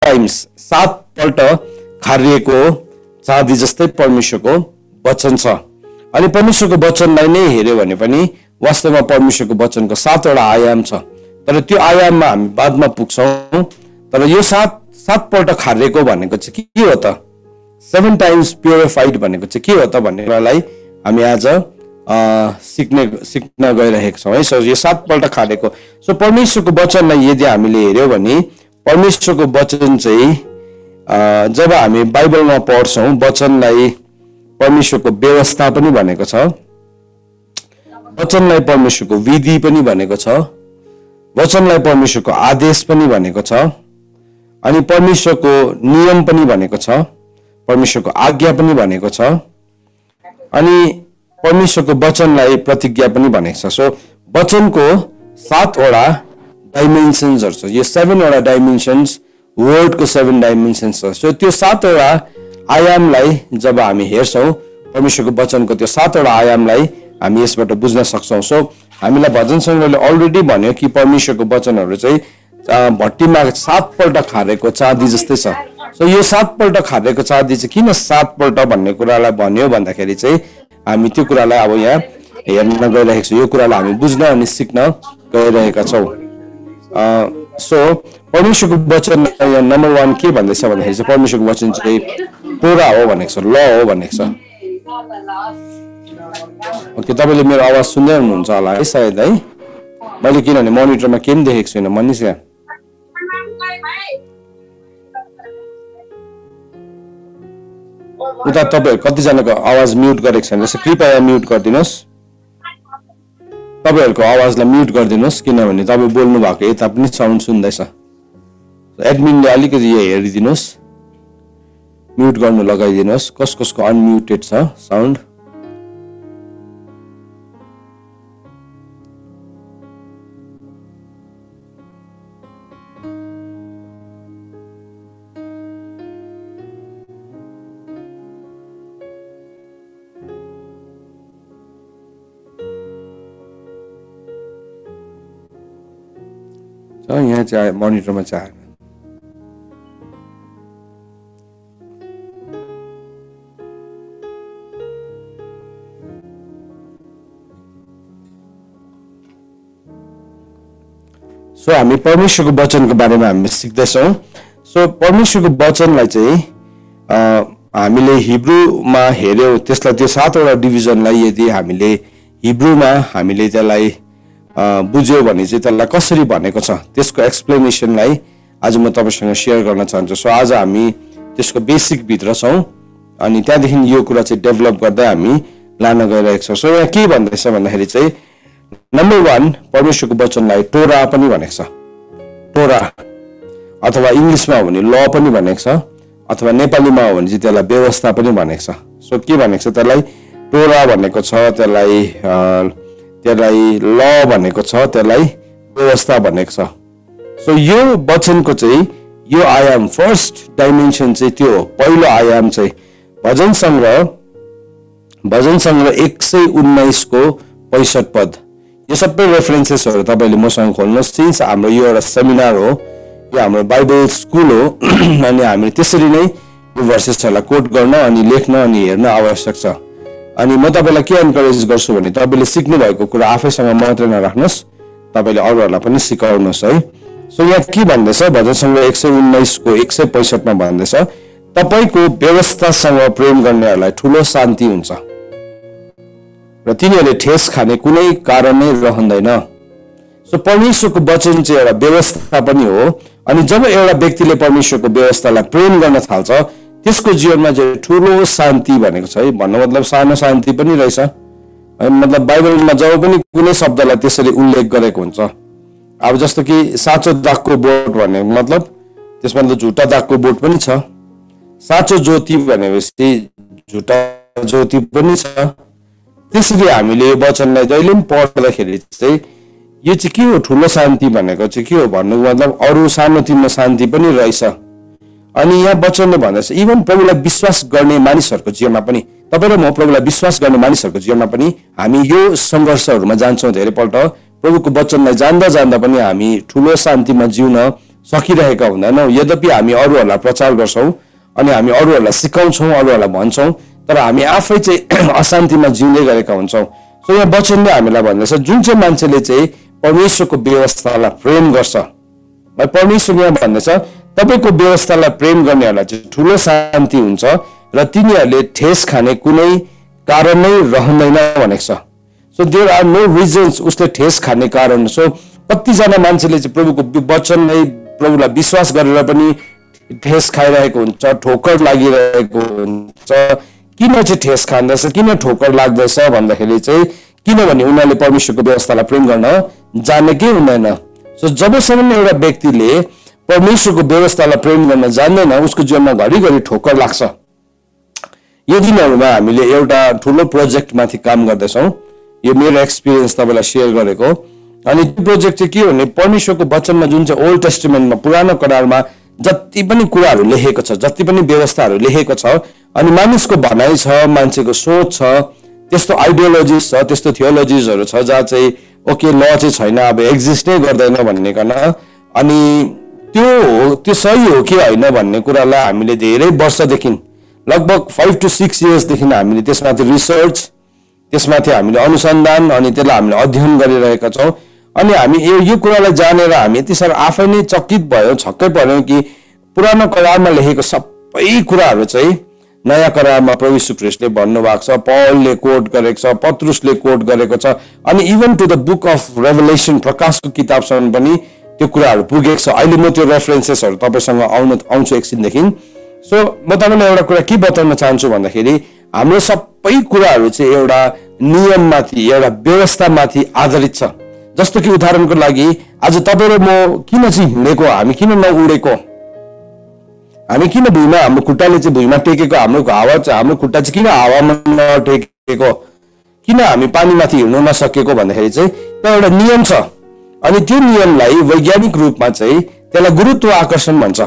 Times 7 पल्ट खारिएको चाँदी जस्तै परमेश्वरको वचन छ। अनि परमेश्वरको वचनलाई नै हेर्यो भने पनि वास्तवमा परमेश्वरको वचनको 7 वटा आयाम छ। तर त्यो आयाममा हामी बादमा पुग्छौं। तर यो 7 पल्ट खारिएको भनेको चाहिँ के हो त? 7 टाइम्स प्युरिफाइड भनेको चाहिँ के हो त भन्ने कुरालाई हामी आज सिक्न गइरहेका छौँ है। सो यो 7 पल्ट खारेको। सो परमेश्वरको वचनलाई यदि हामीले हेर्यौं भने परमेश्वरको वचन चाहिँ जब हामी बाइबलमा पढ्छौं वचनलाई परमेश्वरको व्यवस्था पनि भनेको छ, वचनलाई परमेश्वरको विधि पनि भनेको छ, वचनलाई परमेश्वरको आदेश पनि भनेको छ, अनि परमेश्वरको नियम पनि भनेको छ, परमेश्वरको आज्ञा पनि भनेको छ, अनि परमेश्वरको वचनलाई प्रतिज्ञा पनि भनेको छ। सो वचनको 7 वटा डाइमेन्सन्सहरु छ। यो 7 वटा डाइमेन्सन्स वर्डको 7 डाइमेन्सन्स छ। सो त्यो 7 वटा आयामलाई जब हामी हेर्छौं परमेश्वरको वचनको त्यो 7 वटा आयामलाई हामी यसबाट बुझ्न सक्छौं। सो हामीलाई भजन संग्रहले अलरेडी भन्यो कि परमेश्वरको वचनहरु चाहिँ भट्टीमा 7 पल्ट खारेको चाँदी जस्तै छ। सो यो 7 पल्ट खारेको चाँदी चाहिँ किन 7 पल्ट भन्ने कुरालाई भन्यो भन्दाखेरि चाहिँ हामी त्यो कुरालाई अब यहाँ हेर्न गइरहेका छौं। यो कुरालाई हामी बुझ्न अनि सिक्न गइरहेका छौं। सो परमेश्वरको वचन यहाँ नम्बर 1 के भन्दैछ भन्दाखेरि चाहिँ परमेश्वरको वचन चाहिँ तोरा हो भनेको छ, ल हो भनेको छ। ओके, तपाईले मेरो आवाज सुन्दै हुनुहुन्छ होला है सायद है। मैले किनभने मोनिटरमा केही पनि देखेको छैन। मनिष यहाँ उता तपाईहरु कतिजनाको आवाज म्युट गरेको छैन रहेछ, कृपया म्युट गरिदिनुस्। तपाईहरुको आवाजलाई म्युट गरिदिनुस् किनभने तपाई बोल्नु भएको यता पनि साउन्ड सुन्दैछ। एडमिनले अलिकति यो हेरिदिनुस्, म्युट गर्नु लगाइदिनुस् कसको अनम्युटेड छ साउन्ड। यहाँ चाहिँ मोनिटरमा चाहिँ आएन। सो हामी परमेश्वरको वचनको बारेमा हामी सिक्दैछौं। सो परमेश्वरको वचनलाई चाहिँ हामीले हिब्रूमा हेर्यौं, त्यसलाई त्यो 7 वटा डिभिजनलाई यदि हामीले हिब्रूमा हामीले त्यसलाई बुझ्यो भने चाहिँ त्यसलाई कसरी भनेको छ त्यसको एक्सप्लेनेसनलाई आज म तपाईसँग शेयर गर्न चाहन्छु। सो आज हामी त्यसको बेसिक भित्र छौं अनि त्यहाँदेखि यो कुरा चाहिँ डेभलप गर्दै हामी लान गइरहेका छौं। सो यहाँ के भन्दैछ भन्दाखेरि चाहिँ नम्बर 1 परमेश्वरको वचनलाई टोरा पनि भनेको छ। टोरा अथवा इंग्लिशमा हो भने ल पनि भनेको छ, अथवा नेपालीमा हो भने चाहिँ त्यसलाई व्यवस्था पनि भनेको छ। सो के भनेको छ त्यसलाई टोरा भनेको छ, त्यसलाई ल भनेको छ, त्यसलाई व्यवस्था भनेको छ। सो यो वचनको चाहिँ यो आयाम फर्स्ट डाइमेन्सन चाहिँ त्यो हो। पहिलो आयाम चाहिँ भजन संग्रह 119 को 65 पद। यो सबै रेफरेन्सेसहरु तपाईले मसँग खोल्नुस्। सिन्स हाम्रो यो एउटा सेमिनार हो, यो हाम्रो बाइबल स्कुल हो अनि हामीले त्यसरी नै यो भर्सेसहरुलाई कोट गर्न अनि लेख्न अनि हेर्न आवश्यक छ। अनि म तपाईलाई के एन्करेज गर्छु भने तपाईले सिक्नु भएको कुरा आफैसँग मात्र नराख्नुस्, तपाईले अरूहरुलाई पनि सिकाउनुस् है। सो यहाँ के भन्दैछ भजन संग्रह 119 को 165 मा भन्दैछ तपाईको व्यवस्थासँग प्रेम गर्नेहरुलाई ठूलो शान्ति हुन्छ र तिनीहरुले ठेस खाने कुनै कारण नै रहँदैन। सो परमेश्वरको वचन चाहिँ एउटा व्यवस्था पनि हो अनि जब एउटा व्यक्तिले परमेश्वरको व्यवस्थालाई प्रेम गर्न थाल्छ त्यसको जीवनमा चाहिँ ठूलो शान्ति भनेको छ है। भन्नु मतलब सानो शान्ति पनि रहेछ। मतलब बाइबलमा जब पनि कुनै शब्दलाई त्यसरी उल्लेख गरेको हुन्छ, अब जस्तो कि साँचो दागको बोट भन्ने मतलब त्यसमा त झुटा दागको बोट पनि छ, साँचो ज्योति भनेपछि झुटा ज्योति पनि छ। त्यसरी हामीले वचनलाई जहिले पनि पढ्दाखेरि चाहिँ यो चाहिँ के हो ठूलो शान्ति भनेको चाहिँ के हो भन्नु मतलब अरु सानो तिनो शान्ति पनि रहेछ। अनि यहाँ वचनले भन्दैछ इभन प्रभुलाई विश्वास गर्ने मानिसहरुको जीवनमा पनि, तपाई र म प्रभुलाई विश्वास गर्ने मानिसहरुको जीवनमा पनि हामी यो संघर्षहरुमा जान्छौं। धेरै पल्ट प्रभुको वचनलाई जान्दा जान्दा पनि हामी ठूलो शान्तिमा जिउन सकिरहेका हुँदैनौँ। यद्यपि हामी अरूहरूलाई प्रचार गर्छौँ अनि हामी अरूहरूलाई सिकाउँछौँ, अरूहरूलाई भन्छौँ, तर हामी आफै चाहिँ अशान्तिमा जिउँदै गरेका हुन्छौँ। सो यहाँ वचनले हामीलाई भन्दैछ जुन चाहिँ मान्छेले चाहिँ परमेश्वरको व्यवस्थालाई प्रेम गर्छ, परमेश्वर यहाँ भन्दैछ तपाईँको व्यवस्थालाई प्रेम गर्नेहरूलाई चाहिँ ठुलो शान्ति हुन्छ र तिनीहरूले ठेस खाने कुनै कारण नै रहँदैन भनेको छ। So there are no reasons उसले ठेस खाने कारण। सो कतिजना मान्छेले चाहिँ प्रभुको वचनलाई, प्रभुलाई विश्वास गरेर पनि ठेस खाइरहेको हुन्छ, ठोकर लागिरहेको हुन्छ। किन चाहिँ ठेस खाँदैछ, किन ठोकर लाग्दैछ भन्दाखेरि चाहिँ किनभने उनीहरूले परमेश्वरको व्यवस्थालाई प्रेम गर्न जानेकै हुँदैन। सो जबसम्म एउटा व्यक्तिले परमेश्वरको व्यवस्थालाई प्रेम गर्न जान्दैन उसको जीवनमा घरिघरि ठोकर लाग्छ। यो दिनहरूमा हामीले एउटा ठुलो प्रोजेक्टमाथि काम गर्दैछौँ। यो मेरो एक्सपिरियन्स तपाईँलाई सेयर गरेको। अनि त्यो प्रोजेक्ट चाहिँ के हो भने परमेश्वरको वचनमा जुन चाहिँ ओल्ड टेस्टिमेन्टमा, पुरानो करारमा जति पनि कुराहरू लेखेको छ, जति पनि व्यवस्थाहरू लेखेको छ, अनि मानिसको भनाइ छ, मान्छेको सोच छ, त्यस्तो आइडियोलोजिज छ, त्यस्तो थियोलोजिजहरू छ जहाँ चाहिँ ओके ल चाहिँ छैन, अब एक्जिस्ट नै गर्दैन भन्नेकन, अनि त्यो सही हो कि होइन भन्ने कुरालाई हामीले धेरै वर्षदेखि, लगभग 5 to 6 yearsदेखि हामीले त्यसमाथि रिसर्च, त्यसमाथि हामीले अनुसन्धान अनि त्यसलाई हामीले अध्ययन गरिरहेका छौँ। अनि हामी यो कुरालाई जानेर हामी यति साह्रो आफै नै चकित भयौँ, छक्कै पर्यौँ कि पुरानो करारमा लेखेको सबै कुराहरू चाहिँ नयाँ करारमा प्रभु यीशु ख्रीष्टले भन्नुभएको छ, पौलले कोट गरेको छ, पत्रुसले कोट गरेको छ, अनि even to the book of Revelation, प्रकाशको किताबसम्म पनि त्यो कुराहरू पुगेको छ। अहिले म त्यो रेफरेन्सेसहरू तपाईँसँग आउँछु एकछिनदेखि। सो म तपाईँलाई एउटा कुरा के बताउन चाहन्छु भन्दाखेरि हाम्रो सबै कुराहरू चाहिँ एउटा नियममाथि, एउटा व्यवस्थामाथि आधारित छ। जस्तो कि उदाहरणको लागि आज तपाईँ र म किन चाहिँ हिँडेको, हामी किन नउडेको, हामी किन भुइँमा, हाम्रो खुट्टाले चाहिँ भुइँमा टेकेको, हाम्रो खुट्टा चाहिँ किन हावामा नटेकेको, किन हामी पानीमाथि हिँड्नु नसकेको भन्दाखेरि चाहिँ त्यो एउटा नियम छ। अनि त्यो नियमलाई वैज्ञानिक रूपमा चाहिँ त्यसलाई गुरुत्व आकर्षण भन्छ,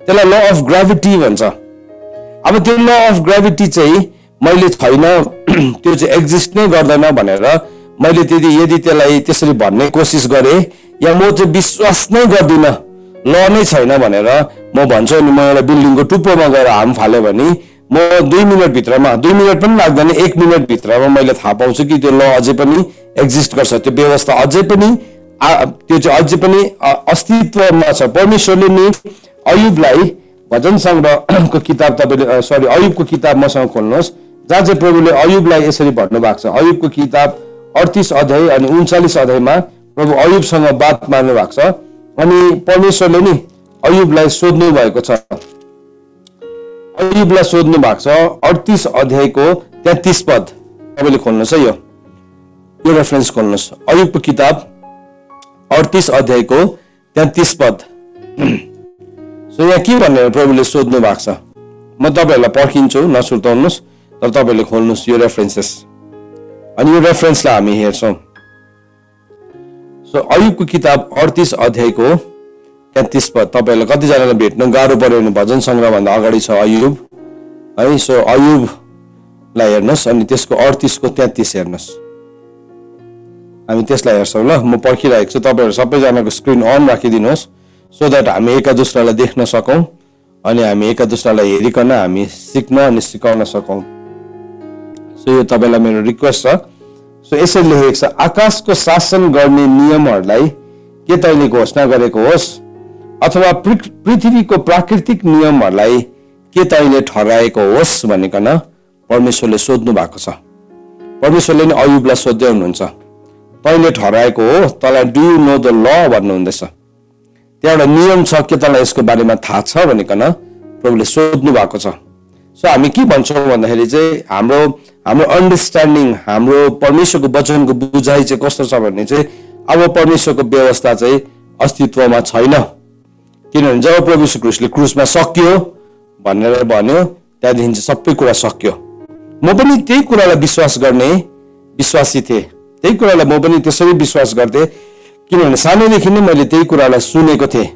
त्यसलाई ल अफ ग्राभिटी भन्छ। अब त्यो ल अफ ग्राभिटी चाहिँ मैले छैन, त्यो चाहिँ एक्जिस्ट नै गर्दैन भनेर मैले यदि त्यसलाई त्यसरी भन्ने कोसिस गरेँ, या म चाहिँ विश्वास नै गर्दिनँ, ल नै छैन भनेर म भन्छु, अनि म एउटा बिल्डिङको टुप्पोमा गएर हाम फाल्यो भने म 2 मिनटभित्रमा, 2 मिनट पनि लाग्दैन, 1 मिनटभित्रमा मैले थाहा पाउँछु कि त्यो ल अझै पनि एक्जिस्ट गर्छ, त्यो व्यवस्था अझै पनि त्यो चाहिँ अझै पनि अस्तित्वमा छ। परमेश्वरले नि अयुबलाई भजन सङ्ग्रहको किताब, तपाईँले अयुबको किताब मसँग खोल्नुहोस्, जहाँ चाहिँ प्रभुले अयुबलाई यसरी भन्नुभएको छ। अयुबको किताब 38 अध्याय अनि 39 अध्यायमा प्रभु अयुबसँग बात मार्नु भएको छ, अनि परमेश्वरले नि अयुबलाई सोध्नु भएको छ। अयुबलाई सोध्नु भएको छ 38 अध्यायको 33 पद। तपाईँले खोल्नुहोस् है, यो रेफरेन्स खोल्नुहोस्, अयुबको किताब 38 अध्यायको 33 पद। सो यहाँ के भनेर प्रभुले सोध्नु भएको छ, म तपाईँहरूलाई पर्खिन्छु, नसुर्ताउनुहोस्, तर तपाईँले खोल्नुहोस् यो रेफरेन्सेस, अनि यो रेफरेन्सलाई हामी हेर्छौँ। सो अयुबको किताब 38 अध्यायको 33 पद। तपाईँहरूलाई कतिजनालाई भेट्न गाह्रो पर्यो भने भजन सङ्ग्रहभन्दा अगाडि छ अयुब है। सो अयुबलाई हेर्नुहोस् अनि त्यसको 38 को 33 हेर्नुहोस्, हामी त्यसलाई हेर्छौँ ल। म पर्खिरहेको छु, तपाईँहरू सबैजनाको स्क्रिन अन राखिदिनुहोस् सो द्याट हामी एका दुस्रालाई देख्न सकौँ अनि हामी एका दुस्रालाई हेरिकन हामी सिक्न अनि सिकाउन सकौँ। सो यो तपाईँलाई मेरो रिक्वेस्ट छ। सो यसरी लेखेको छ, आकाशको शासन गर्ने नियमहरूलाई के तैँले घोषणा गरेको होस्, अथवा पृथ्वीको प्राकृतिक नियमहरूलाई के तैँले ठहराएको होस् भनिकन परमेश्वरले सोध्नु भएको छ। परमेश्वरले नै अयुबलाई सोध्दै हुनुहुन्छ, तैँले ठहराएको हो, तँलाई do you know the law भन्नुहुँदैछ, त्यहाँ एउटा नियम छ, के तँलाई यसको बारेमा थाहा छ भनिकन प्रभुले सोध्नु भएको छ। सो हामी के भन्छौँ भन्दाखेरि चाहिँ हाम्रो अन्डरस्ट्यान्डिङ, हाम्रो परमेश्वरको वचनको बुझाइ चाहिँ कस्तो छ भन्ने चाहिँ अब परमेश्वरको व्यवस्था चाहिँ अस्तित्वमा छैन, किनभने जब प्रभु यीशु ख्रीष्टले क्रुसमा सकियो भनेर भन्यो त्यहाँदेखि चाहिँ सबै कुरा सक्यो। म पनि त्यही कुरालाई विश्वास गर्ने विश्वासी थिएँ, त्यही कुरालाई म पनि त्यसरी विश्वास गर्थेँ, किनभने सानैदेखि नै मैले त्यही कुरालाई सुनेको थिएँ।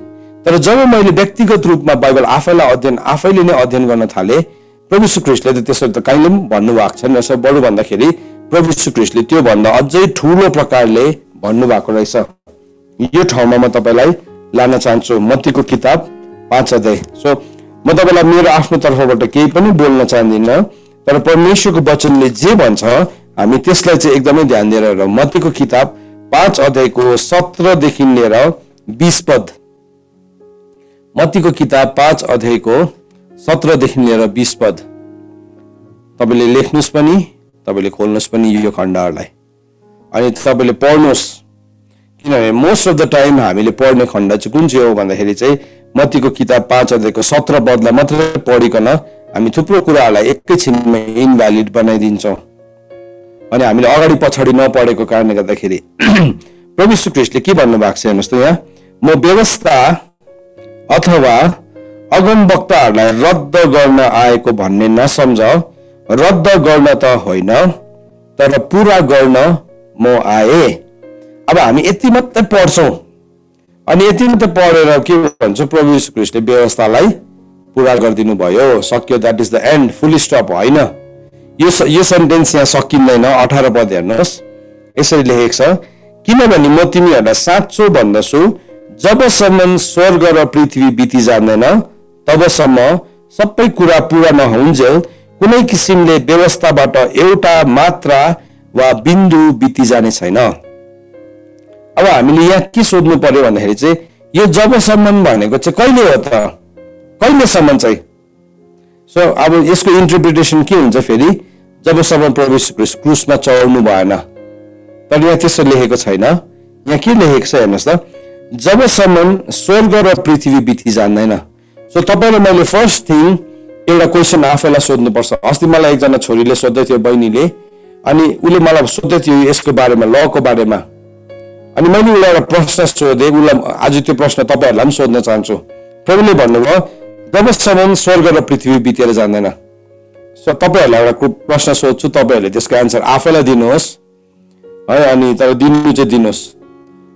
तर जब मैले व्यक्तिगत रूपमा बाइबल आफैले नै अध्ययन गर्न थालेँ, प्रभु यीशु ख्रीष्टले त त्यसरी त कहिले पनि भन्नुभएको छैन रहेछ, बरु भन्दाखेरि प्रभु यीशु ख्रीष्टले त्यो भन्दा अझै ठुलो प्रकारले भन्नुभएको रहेछ। यो ठाउँमा म तपाईँलाई लान चाहन्छु मत्तीको किताब 5 अध्याय। सो म तपाईँलाई मेरो आफ्नो तर्फबाट केही पनि बोल्न चाहदिनँ, तर परमेश्वरको वचनले जे भन्छ हामी त्यसलाई चाहिँ एकदमै ध्यान दिएर मत्तीको किताब 5 अध्यायको 17 देखि लिएर 20 पद। मत्तीको किताब 5 अध्यायको 17 देखि लिएर 20 पद तपाईँले लेख्नुहोस् पनि, तपाईँले खोल्नुहोस् पनि यो खण्डहरूलाई, अनि तपाईँले पढ्नुहोस्। किनभने मोस्ट अफ द टाइम हामीले पढ्ने खण्ड चाहिँ कुन चाहिँ हो भन्दाखेरि चाहिँ मत्तीको किताब 5 अध्यायको 17 पदलाई मात्रै पढिकन हामी थुप्रो कुराहरूलाई एकैछिनमा इनभ्यालिड बनाइदिन्छौँ, अनि हामीले अगाडि पछाडि नपढेको कारणले गर्दाखेरि प्रभु यीशु ख्रीष्टले के भन्नुभएको छ हेर्नुहोस् त यहाँ, म व्यवस्था अथवा अगमवक्ताहरूलाई रद्द गर्न आएको भन्ने नसम्झ, रद्द गर्न त होइन तर पुरा गर्न म आए। अब हामी यति मात्रै पढ्छौँ अनि यति मात्रै पढेर के भन्छौँ, प्रभु यीशु ख्रीष्टले व्यवस्थालाई पुरा गरिदिनु भयो, सक्यो, that is the and, full stop होइन। यो सेन्टेन्स यहाँ सकिँदैन। 18 पद हेर्नुहोस्, यसरी लेखेको छ, किनभने म तिमीहरूलाई साँचो भन्दछु जबसम्म स्वर्ग र पृथ्वी बिति जाँदैन तबसम्म सबै कुरा पुरा नहुन्जेल कुनै किसिमले व्यवस्थाबाट एउटा मात्रा वा बिन्दु बिति जाने छैन। अब हामीले यहाँ के सोध्नु पर्यो भन्दाखेरि चाहिँ यो जबसम्म भनेको चाहिँ कहिले हो त, कहिलेसम्म चाहिँ? सो अब यसको इन्टरप्रिटेसन के हुन्छ फेरि, जबसम्म प्रभु यीशु ख्रीष्ट क्रुसमा चढ्नु भएन, तर यहाँ त्यसो लेखेको छैन। यहाँ के लेखेको छ हेर्नुहोस् त, जबसम्म स्वर्ग र पृथ्वी बिति जान्दैन। सो तपाईँले मैले फर्स्ट थिङ एउटा क्वेसन आफैलाई सोध्नुपर्छ। अस्ति मलाई एकजना छोरीले सोध्दै थियो, बहिनीले, अनि उसले मलाई सोध्दै थियो यसको बारेमा, लको बारेमा, अनि मैले उसलाई एउटा प्रश्न सोधेँ। उसलाई आज त्यो प्रश्न तपाईँहरूलाई पनि सोध्न चाहन्छु। प्रभुले भन्नुभयो जबसम्म स्वर्ग र पृथ्वी बितेर जाँदैन। सो तपाईँहरूलाई एउटा प्रश्न सोध्छु, तपाईँहरूले त्यसको एन्सर आफैलाई दिनुहोस् है, अनि तर दिनु चाहिँ दिनुहोस्।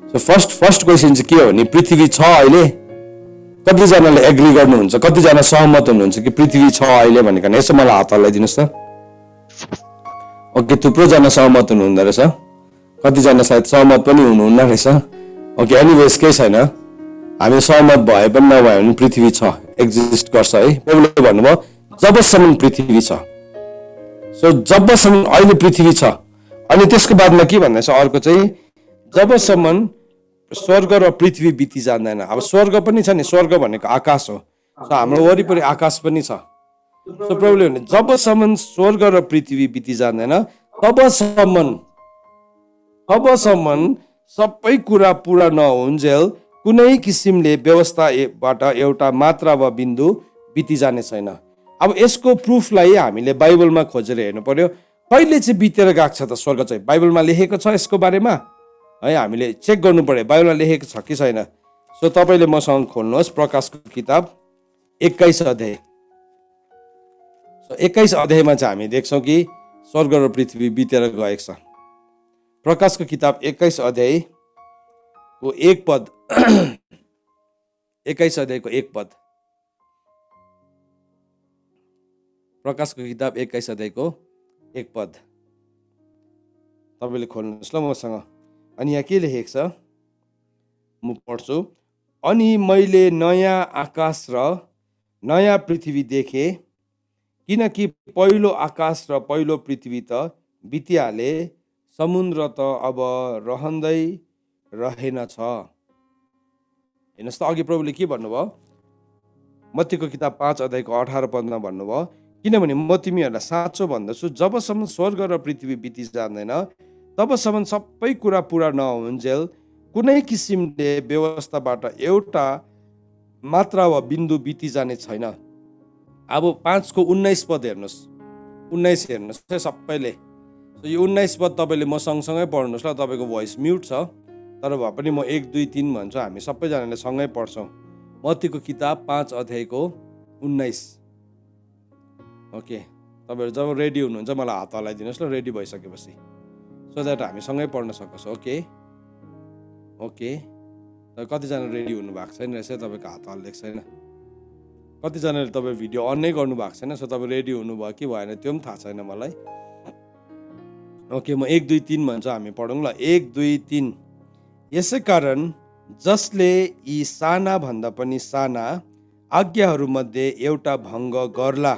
सो फर्स्ट क्वेसन चाहिँ के हो भने, पृथ्वी छ अहिले? कतिजनाले एग्री गर्नुहुन्छ, कतिजना सहमत हुनुहुन्छ कि पृथ्वी छ अहिले भनेर? यसो मलाई हात हल्लाइदिनुहोस् त। ओके, थुप्रोजना सहमत हुनुहुँदो रहेछ, कतिजना सायद सहमत पनि हुनुहुन्न रहेछ। ओके, एनिवेज केही छैन, हामी सहमत भए पनि नभए पनि पृथ्वी छ, एक्जिस्ट गर्छ है। प्रभुले भन्नुभयो जबसम्म पृथ्वी छ। सो जबसम्म अहिले पृथ्वी छ, अनि त्यसको बादमा के भन्दैछ अर्को चाहिँ, जबसम्म स्वर्ग र पृथ्वी बिति जान्दैन। अब स्वर्ग पनि छ नि, स्वर्ग भनेको आकाश हो। सो हाम्रो वरिपरि आकाश पनि छ। सो प्रभुले भने जबसम्म स्वर्ग र पृथ्वी बिति जान्दैन तबसम्म सबै कुरा पुरा नहुन्जेल कुनै किसिमले व्यवस्थाबाट एउटा मात्रा वा बिन्दु बिति जाने छैन। अब यसको प्रुफलाई हामीले बाइबलमा खोजेर हेर्नु पर्यो, कहिले चाहिँ बितेर गएको छ त स्वर्ग चाहिँ? बाइबलमा लेखेको छ यसको बारेमा है, हामीले चेक गर्नु पर्यो बाइबलमा लेखेको छ कि छैन। सो तपाईँले मसँग खोल्नुहोस् प्रकाशको किताब 21 अध्याय। सो 21 अध्यायमा चाहिँ हामी देख्छौँ कि स्वर्ग र पृथ्वी बितेर गएको छ। प्रकाशको किताब 21 अध्यायको 1 पद 21 अध्यायको 1 पद, प्रकाशको किताब 21 अध्यायको 1 पद तपाईँले खोल्नुहोस् ल मसँग। अनि यहाँ के लेखेको छ म पढ्छु। अनि मैले नयाँ आकाश र नयाँ पृथ्वी देखेँ, किनकि पहिलो आकाश र पहिलो पृथ्वी त बितिहाले, समुद्र त अब रहँदै रहेनछ। हेर्नुहोस् त, अघि प्रभुले के भन्नुभयो, मत्तीको किताब 5 अध्यायको 18 पदमा भन्नुभयो, किनभने म तिमीहरूलाई साँचो भन्दछु जबसम्म स्वर्ग र पृथ्वी बिति जान्दैन तबसम्म सबै कुरा पुरा नहुन्जेल कुनै किसिमले व्यवस्थाबाट एउटा मात्रा वा बिन्दु बिति जाने छैन। अब 5 को 19 पद हेर्नुहोस्, 19 हेर्नुहोस् है सबैले। यो 19 पद तपाईँले म सँगसँगै पढ्नुहोस् ल, तपाईँको भोइस म्युट छ, तर भए पनि म 1 2 3 भन्छु, हामी सबैजनाले सँगै पढ्छौँ। मत्तीको किताब 5 अध्यायको 19। ओके, तपाईँहरू जब रेडी हुनुहुन्छ मलाई हात हल्लाइदिनुहोस् ल, रेडी भइसकेपछि, सो द्याट हामी सँगै पढ्न सक्छौँ। ओके ओके, कतिजना रेडी हुनु भएको छैन रहेछ, तपाईँको हात हल्लेको छैन। कतिजनाले तपाईँ भिडियो अन नै गर्नु भएको छैन, सो तपाईँ रेडी हुनुभयो कि भएन त्यो पनि थाहा छैन मलाई। ओके, म 1 2 3 भन्छु, हामी पढौँ ल। 1 2 3। यसै कारण जसले यी साना भन्दा पनि साना आज्ञाहरूमध्ये एउटा भङ्ग गर्ला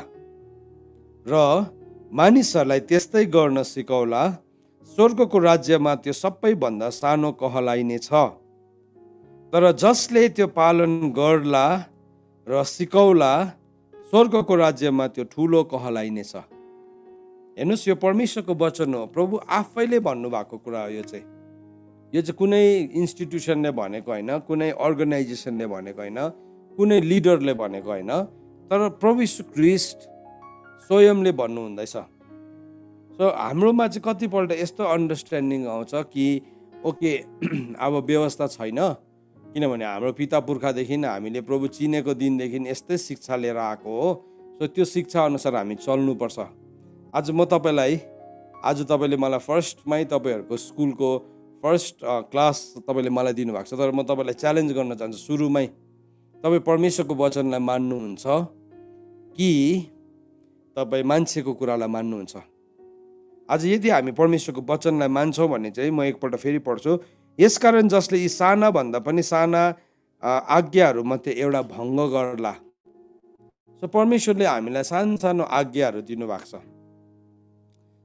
र मानिसहरूलाई त्यस्तै गर्न सिकाउला, स्वर्गको राज्यमा त्यो सबैभन्दा सानो कहलाइनेछ। तर जसले त्यो पालन गर्ला र सिकाउला, स्वर्गको राज्यमा त्यो ठुलो कहलाइनेछ। हेर्नुहोस्, यो परमेश्वरको वचन हो। प्रभु आफैले भन्नुभएको कुरा हो। यो चाहिँ कुनै इन्स्टिट्युसनले भनेको होइन, कुनै अर्गनाइजेसनले भनेको होइन, कुनै लिडरले भनेको होइन, तर प्रभु यीशु ख्रीष्ट स्वयंले भन्नुहुँदैछ। सो हाम्रोमा चाहिँ कतिपल्ट यस्तो अन्डरस्ट्यान्डिङ आउँछ कि ओके अब व्यवस्था छैन, किनभने हाम्रो पिता पुर्खादेखि हामीले प्रभु चिनेको दिनदेखि यस्तै शिक्षा लिएर आएको हो। सो त्यो शिक्षा अनुसार हामी चल्नुपर्छ। आज तपाईँले मलाई फर्स्टमै तपाईँहरूको स्कुलको फर्स्ट क्लास तपाईँले मलाई दिनुभएको छ, तर म तपाईँलाई च्यालेन्ज गर्न चाहन्छु, सुरुमै तपाईँ परमेश्वरको वचनलाई मान्नुहुन्छ कि तपाईँ मान्छेको कुरालाई मान्नुहुन्छ? आज यदि हामी परमेश्वरको वचनलाई मान्छौँ भने चाहिँ म एकपल्ट फेरि पढ्छु। यसकारण जसले यी साना भन्दा पनि साना आज्ञाहरूमध्ये एउटा भङ्ग गर्ला। सो परमेश्वरले हामीलाई सानो आज्ञाहरू दिनुभएको छ,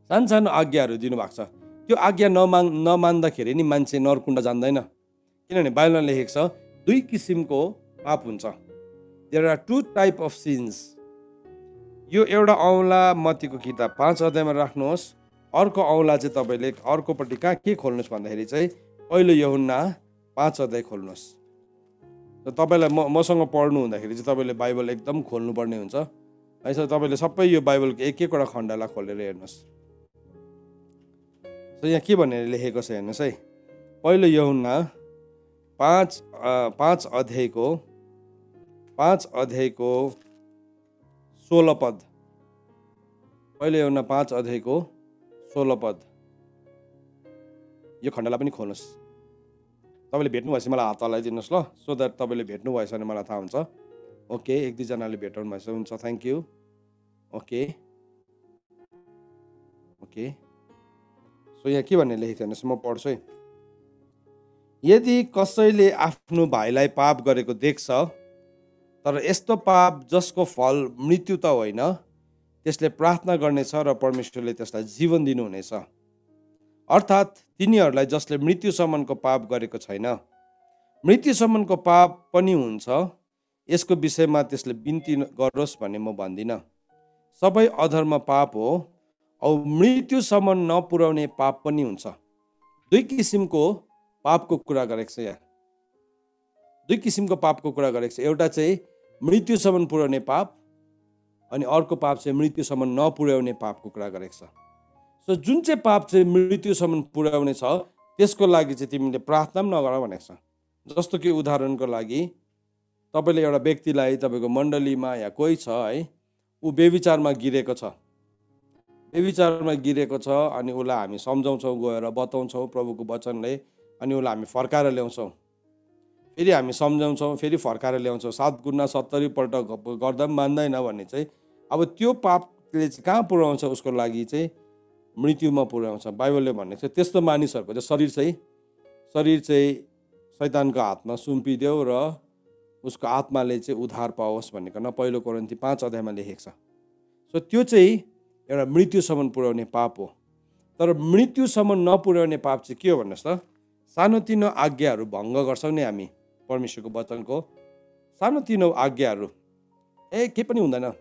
सानो आज्ञाहरू दिनुभएको छ। त्यो आज्ञा नमान्दाखेरि नि मान्छे नरकुण्ड जान्दैन, किनभने बाइबलमा लेखेको छ दुई किसिमको पाप हुन्छ। There are two type of sins. यो एउटा औँला मत्तीको किताब 5 अध्यायमा राख्नुहोस्, अर्को औँला चाहिँ तपाईँले अर्कोपट्टि कहाँ के खोल्नुहोस् भन्दाखेरि चाहिँ पहिलो यूहन्ना 5 अध्याय खोल्नुहोस्। र तपाईँलाई मसँग पढ्नु हुँदाखेरि चाहिँ तपाईँले बाइबल एकदम खोल्नुपर्ने हुन्छ है। सर तपाईँले सबै यो बाइबलको एक एकवटा खण्डलाई खोलेर हेर्नुहोस्। सो यहाँ के भनेर लेखेको छ हेर्नुहोस् है। पहिलो यूहन्ना 5 अध्यायको 16 पद। पहिलो यूहन्ना 5 अध्यायको 16 पद। यो खण्डलाई पनि खोल्नुहोस्। तपाईँले भेट्नुभएछ मलाई हात हल्लाइदिनुहोस् ल, सो द्याट तपाईँले भेट्नुभएछ भने मलाई थाहा हुन्छ। ओके, एक दुईजनाले भेटाउनु भएछ, हुन्छ, थ्याङ्क यू। ओके, सो यहाँ के भन्ने लेखेको हेर्नुहोस्, म पढ्छु है। यदि कसैले आफ्नो भाइलाई पाप गरेको देख्छ, तर यस्तो पाप जसको फल मृत्यु त होइन, त्यसले प्रार्थना गर्नेछ र परमेश्वरले त्यसलाई जीवन दिनुहुनेछ। अर्थात् तिनीहरूलाई जसले मृत्युसम्मको पाप गरेको छैन, मृत्युसम्मको पाप पनि हुन्छ, यसको विषयमा त्यसले बिन्ती गरोस् भन्ने म भन्दिनँ। सबै अधर्म पाप हो औ मृत्युसम्म नपुर्याउने पाप पनि हुन्छ। दुई किसिमको पापको कुरा गरेको छ यहाँ। दुई किसिमको पापको कुरा गरेको छ। एउटा चाहिँ मृत्युसम्म पुर्याउने पाप, अनि अर्को पाप चाहिँ मृत्युसम्म नपुर्याउने पापको कुरा गरेको छ। सो जुन चाहिँ पाप चाहिँ मृत्युसम्म पुर्याउने छ, त्यसको लागि चाहिँ तिमीले प्रार्थना पनि नगर भनेको छ। जस्तो कि उदाहरणको लागि तपाईँले एउटा व्यक्तिलाई तपाईँको मण्डलीमा या कोही छ है, ऊ बेविचारमा गिरेको छ, अनि उसलाई हामी सम्झाउँछौँ, गएर बताउँछौँ प्रभुको वचनले, अनि उसलाई हामी फर्काएर ल्याउँछौँ, फेरि हामी सम्झाउँछौँ, फेरि फर्काएर ल्याउँछौँ। 7 गुना 70 पल्ट गर्दा पनि मान्दैन भने चाहिँ अब त्यो पापले चाहिँ कहाँ पुर्याउँछ? उसको लागि चाहिँ मृत्युमा पुर्याउँछ। बाइबलले भनेको छ त्यस्तो मानिसहरूको चाहिँ शरीर चाहिँ शैतानको हातमा सुम्पिदेऊ र उसको आत्माले चाहिँ उद्धार पाओस् भनिकन पहिलो कोरिन्थी 5 अध्यायमा लेखेको छ। सो त्यो चाहिँ एउटा मृत्युसम्म पुर्याउने पाप हो। तर मृत्युसम्म नपुर्याउने पाप चाहिँ के हो भन्नुहोस् त? सानोतिनो आज्ञाहरू भङ्ग गर्छौँ नि हामी, परमेश्वरको वचनको सानोतिनो आज्ञाहरू, केही पनि हुँदैन।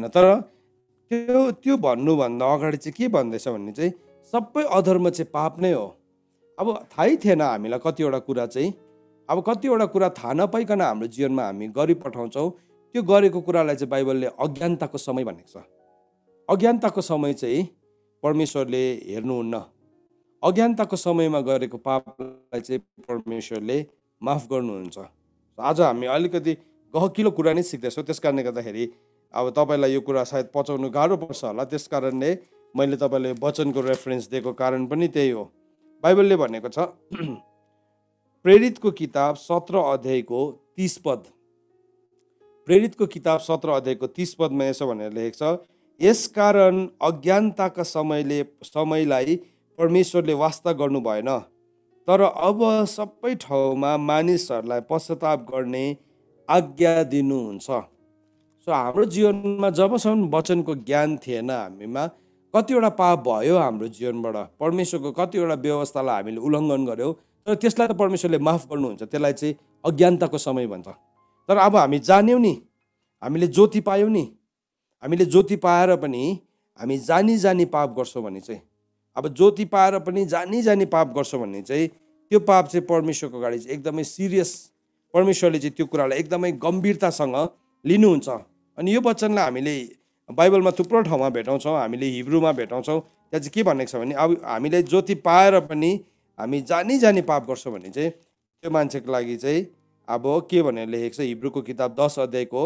तर त्यो भन्नुभन्दा अगाडि चाहिँ के भन्दैछ भन्ने चाहिँ सबै अधर्म चाहिँ पाप नै हो। अब थाहै थिएन हामीलाई कतिवटा कुरा चाहिँ, अब कतिवटा कुरा थाहा नपाइकन हाम्रो जीवनमा हामी गरिपठाउँछौँ। त्यो गरेको कुरालाई चाहिँ बाइबलले अज्ञानताको समय भनेको छ। अज्ञानताको समय चाहिँ परमेश्वरले हेर्नुहुन्न। अज्ञानताको समयमा गरेको पापलाई चाहिँ परमेश्वरले माफ गर्नुहुन्छ। आज हामी अलिकति गहकिलो कुरा नै सिक्दैछौँ। त्यस कारणले गर्दाखेरि अब तपाईँलाई यो कुरा सायद पचाउनु गाह्रो पर्छ होला। त्यस कारणले मैले तपाईँलाई वचनको रेफरेन्स दिएको कारण पनि त्यही हो। बाइबलले भनेको छ प्रेरितको किताब 17 अध्यायको 30 पद। प्रेरितको किताब 17 अध्यायको 30 पदमा यसो भनेर लेखेको छ, यसकारण अज्ञानताका समयलाई परमेश्वरले वास्ता गर्नु भएन, तर अब सबै ठाउँमा मानिसहरूलाई पश्चाताप गर्ने आज्ञा दिनुहुन्छ। सो हाम्रो जीवनमा जबसम्म वचनको ज्ञान थिएन हामीमा, कतिवटा पाप भयो हाम्रो जीवनबाट, परमेश्वरको कतिवटा व्यवस्थालाई हामीले उल्लङ्घन गऱ्यौँ, तर त्यसलाई त परमेश्वरले माफ गर्नुहुन्छ। त्यसलाई चाहिँ अज्ञानताको समय भन्छ। तर अब हामी जान्यौँ नि, हामीले ज्योति पायौँ नि, हामीले ज्योति पाएर पनि हामी जानी जानी पाप गर्छौँ भने चाहिँ, अब ज्योति पाएर पनि जानी जानी पाप गर्छौँ भने चाहिँ त्यो पाप चाहिँ परमेश्वरको अगाडि चाहिँ एकदमै सिरियस, परमेश्वरले चाहिँ त्यो कुरालाई एकदमै गम्भीरतासँग लिनुहुन्छ। अनि यो वचनलाई हामीले बाइबलमा थुप्रो ठाउँमा भेटाउँछौँ, हामीले हिब्रूमा भेटाउँछौँ। त्यहाँ चाहिँ के भनेको छ भने, अब हामीले ज्योति पाएर पनि हामी जानी जानी पाप गर्छौँ भने चाहिँ त्यो मान्छेको लागि चाहिँ अब के भनेर लेखेको छ, हिब्रूको किताब 10 अध्यायको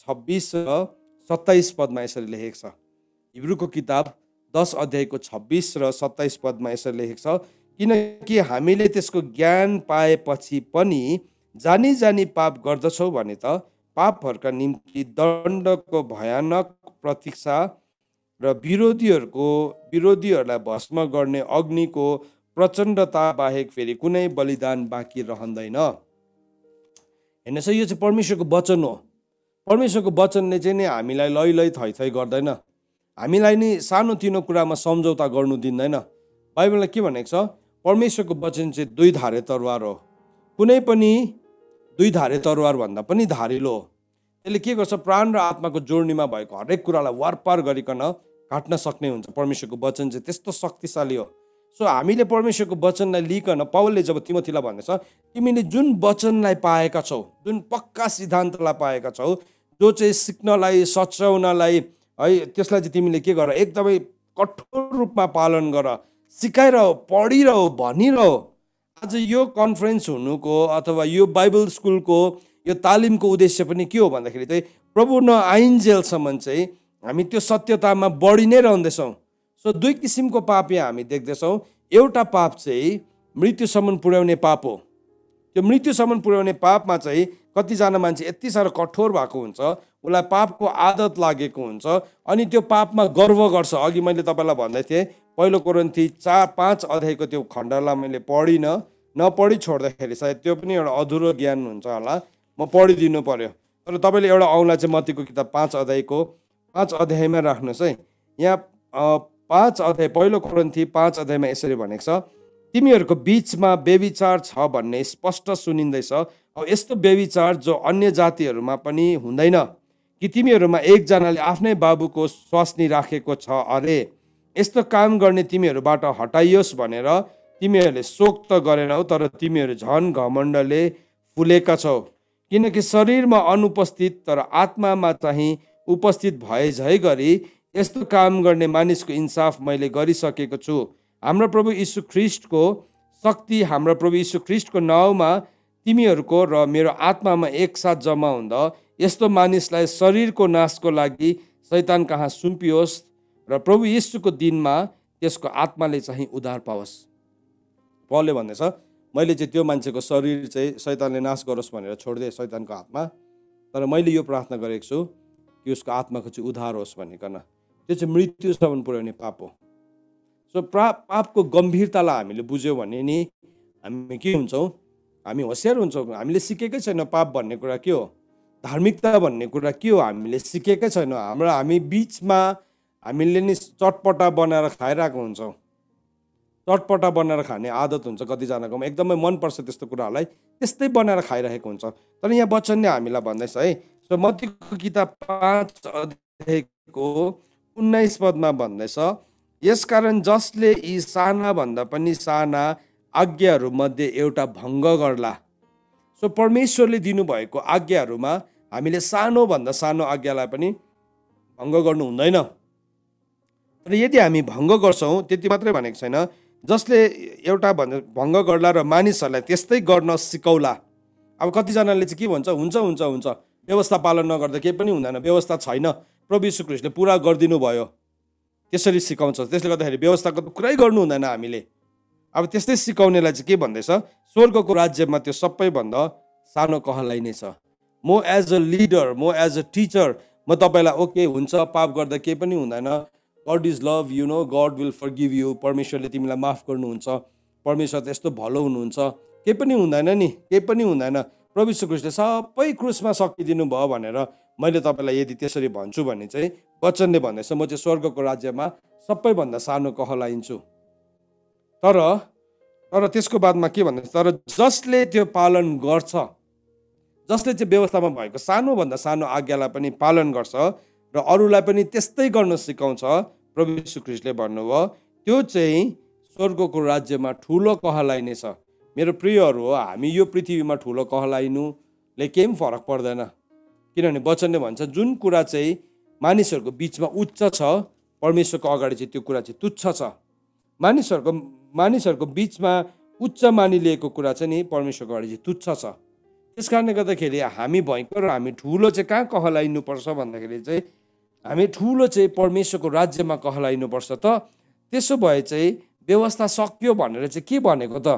26 र 27 पदमा यसरी लेखेको छ। हिब्रूको किताब 10 अध्यायको 26 र 27 पदमा यसरी लेखेको छ, किनकि हामीले त्यसको ज्ञान पाएपछि पनि जानी जानी पाप गर्दछौँ भने त पापहरूका निम्ति दण्डको भयानक प्रतीक्षा र विरोधीहरूलाई भस्म गर्ने अग्निको प्रचण्डता बाहेक फेरि कुनै बलिदान बाँकी रहँदैन। हेर्नुहोस्, यो चाहिँ परमेश्वरको वचन हो। परमेश्वरको वचनले चाहिँ नि हामीलाई लै लै थै थै गर्दैन, हामीलाई नि सानोतिनो कुरामा सम्झौता गर्नु दिँदैन। बाइबलमा के भनेको छ, परमेश्वरको वचन चाहिँ दुई धारे तरवार हो, कुनै पनि दुई धारे तरवार भन्दा पनि धारिलो हो। त्यसले के गर्छ, प्राण र आत्माको जोड्नीमा भएको हरेक कुरालाई वारपार गरिकन काट्न सक्ने हुन्छ। परमेश्वरको वचन चाहिँ त्यस्तो शक्तिशाली हो। सो हामीले परमेश्वरको वचनलाई लिकन, पौलले जब तिमोथीलाई भन्दैछ, तिमीले जुन वचनलाई पाएका छौ, जुन पक्का सिद्धान्तलाई पाएका छौ, जो चाहिँ सिक्नलाई, सच्याउनलाई है, त्यसलाई चाहिँ तिमीले के गर, एकदमै कठोर रूपमा पालन गर, सिकाइरह, पढिरह, भनिरह। आज यो कन्फरेन्स हुनुको अथवा यो बाइबल स्कुलको यो तालिमको उद्देश्य पनि के हो भन्दाखेरि चाहिँ प्रभु नआइन्जेलसम्म चाहिँ हामी त्यो सत्यतामा बढी नै रहँदैछौँ। सो दुई किसिमको पाप यहाँ हामी देख्दैछौँ। एउटा पाप चाहिँ मृत्युसम्म पुर्याउने पाप हो। त्यो मृत्युसम्म पुर्याउने पापमा चाहिँ कतिजना मान्छे यति साह्रो कठोर भएको हुन्छ, उसलाई पापको आदत लागेको हुन्छ, अनि त्यो पापमा गर्व गर्छ। अघि मैले तपाईँलाई भन्दै थिएँ, पहिलो कोरिन्थी 4-5 अध्यायको त्यो खण्डलाई मैले पढिनँ, नपढी छोड्दाखेरि सायद त्यो पनि एउटा अधुरो ज्ञान हुन्छ होला, म पढिदिनु पर्यो। तर तपाईँले एउटा औँला चाहिँ मत्तीको किताब 5 अध्यायमा राख्नुहोस् है। यहाँ 5 अध्याय, पहिलो कोरिन्थी 5 अध्यायमा यसरी भनेको छ, तिमीहरूको बिचमा व्यभिचार छ भन्ने स्पष्ट सुनिँदैछ। अब यस्तो व्यभिचार जो अन्य जातिहरूमा पनि हुँदैन कि तिमीहरूमा एकजनाले आफ्नै बाबुको स्वास्नी राखेको छ अरे। यस्तो काम गर्ने तिमीहरूबाट हटाइयोस् भनेर तिमीहरूले शोक त गरेनौ, तर तिमीहरू झन् घमण्डले फुलेका छौ। किनकि शरीरमा अनुपस्थित तर आत्मामा चाहिँ उपस्थित भए झै गरी यस्तो काम गर्ने मानिसको इन्साफ मैले गरिसकेको छु। हाम्रो प्रभु यीशु ख्रिस्टको शक्ति, हाम्रो प्रभु यीशु ख्रिस्टको नाउँमा तिमीहरूको र मेरो आत्मामा एकसाथ जम्मा हुँदा यस्तो मानिसलाई शरीरको नाशको लागि शैतान कहाँ सुम्पियोस् र प्रभु यीशुको दिनमा त्यसको आत्माले चाहिँ उद्धार पाओस्। पौलले भन्दैछ, मैले चाहिँ त्यो मान्छेको शरीर चाहिँ शैतानले नाश गरोस् भनेर छोडिदिएँ शैतानको हातमा, तर मैले यो प्रार्थना गरेको छु कि उसको आत्माको चाहिँ उद्धार होस् भनिकन। त्यो चाहिँ मृत्युसम्म पुर्याउने पाप हो। सो पापको गम्भीरतालाई हामीले बुझ्यौँ भने नि हामी के हुन्छौँ, हामी होसियार हुन्छौँ। हामीले सिकेकै छैन पाप भन्ने कुरा के हो, धार्मिकता भन्ने कुरा के हो, हामीले सिकेकै छैन। हामी बिचमा हामीले नि चटपटा बनाएर खाइरहेको हुन्छौँ। चटपटा बनाएर खाने आदत हुन्छ कतिजनाकोमा, एकदमै मनपर्छ त्यस्तो कुराहरूलाई, त्यस्तै बनाएर खाइरहेको हुन्छ। तर यहाँ वचनले हामीलाई भन्दैछ है, सो मत्तीको किताब 5 अध्यायको 19 पदमा भन्दैछ, यसकारण जसले यी साना भन्दा पनि साना आज्ञाहरूमध्ये एउटा भङ्ग गर्ला। सो परमेश्वरले दिनुभएको आज्ञाहरूमा हामीले सानो भन्दा सानो आज्ञालाई पनि भङ्ग गर्नु हुँदैन। तर यदि हामी भङ्ग गर्छौँ, त्यति मात्रै भनेको छैन, जसले एउटा भङ्ग गर्ला र मानिसहरूलाई त्यस्तै गर्न सिकौला। अब कतिजनाले चाहिँ के भन्छ, हुन्छ व्यवस्था पालन नगर्दा केही पनि हुँदैन, व्यवस्था छैन, प्रभु यीशु ख्रिस्टले पुरा गरिदिनु भयो, त्यसरी सिकाउँछ। त्यसले गर्दाखेरि व्यवस्थाको त कुरै गर्नु हुँदैन हामीले। अब त्यस्तै सिकाउनेलाई चाहिँ के भन्दैछ, स्वर्गको राज्यमा त्यो सबैभन्दा सानो कहलाई नै छ। म एज अ लिडर, म एज अ टिचर, म तपाईँलाई ओके हुन्छ, पाप गर्दा केही पनि हुँदैन, God is love, you know, God will forgive you, परमेश्वरले तिमीलाई माफ गर्नुहुन्छ परमेश्वर त यस्तो भलो हुनुहुन्छ, केही पनि हुँदैन नि, केही पनि हुँदैन, प्रभु यीशु ख्रीष्टले सबै क्रुसमा सकिदिनु भयो भनेर मैले तपाईँलाई यदि त्यसरी भन्छु भने चाहिँ वचनले भन्दैछ म चाहिँ स्वर्गको राज्यमा सबैभन्दा सानो कहलाइन्छु। तर त्यसको बादमा के भन्दैछ, तर जसले त्यो पालन गर्छ, जसले चाहिँ व्यवस्थामा भएको सानोभन्दा सानो आज्ञालाई पनि पालन गर्छ र अरूलाई पनि त्यस्तै गर्न सिकाउँछ, प्रभु यीशु ख्रीष्टले भन्नुभयो त्यो चाहिँ स्वर्गको राज्यमा ठुलो कहलाइनेछ। मेरो प्रियहरू हो, हामी यो पृथ्वीमा ठुलो कहलाइनुले केही पनि फरक पर्दैन, किनभने वचनले भन्छ जुन कुरा चाहिँ मानिसहरूको बिचमा उच्च छ परमेश्वरको अगाडि चाहिँ त्यो कुरा चाहिँ तुच्छ छ। मानिसहरूको बिचमा उच्च मानिलिएको कुरा चाहिँ नि परमेश्वरको अगाडि चाहिँ तुच्छ छ। त्यस कारणले गर्दाखेरि हामी भयङ्कर र हामी ठुलो चाहिँ कहाँ कहलाइनुपर्छ भन्दाखेरि चाहिँ हामी ठुलो चाहिँ परमेश्वरको राज्यमा कहलाइनुपर्छ। त त्यसो भए चाहिँ व्यवस्था सक्यो भनेर चाहिँ के भनेको त,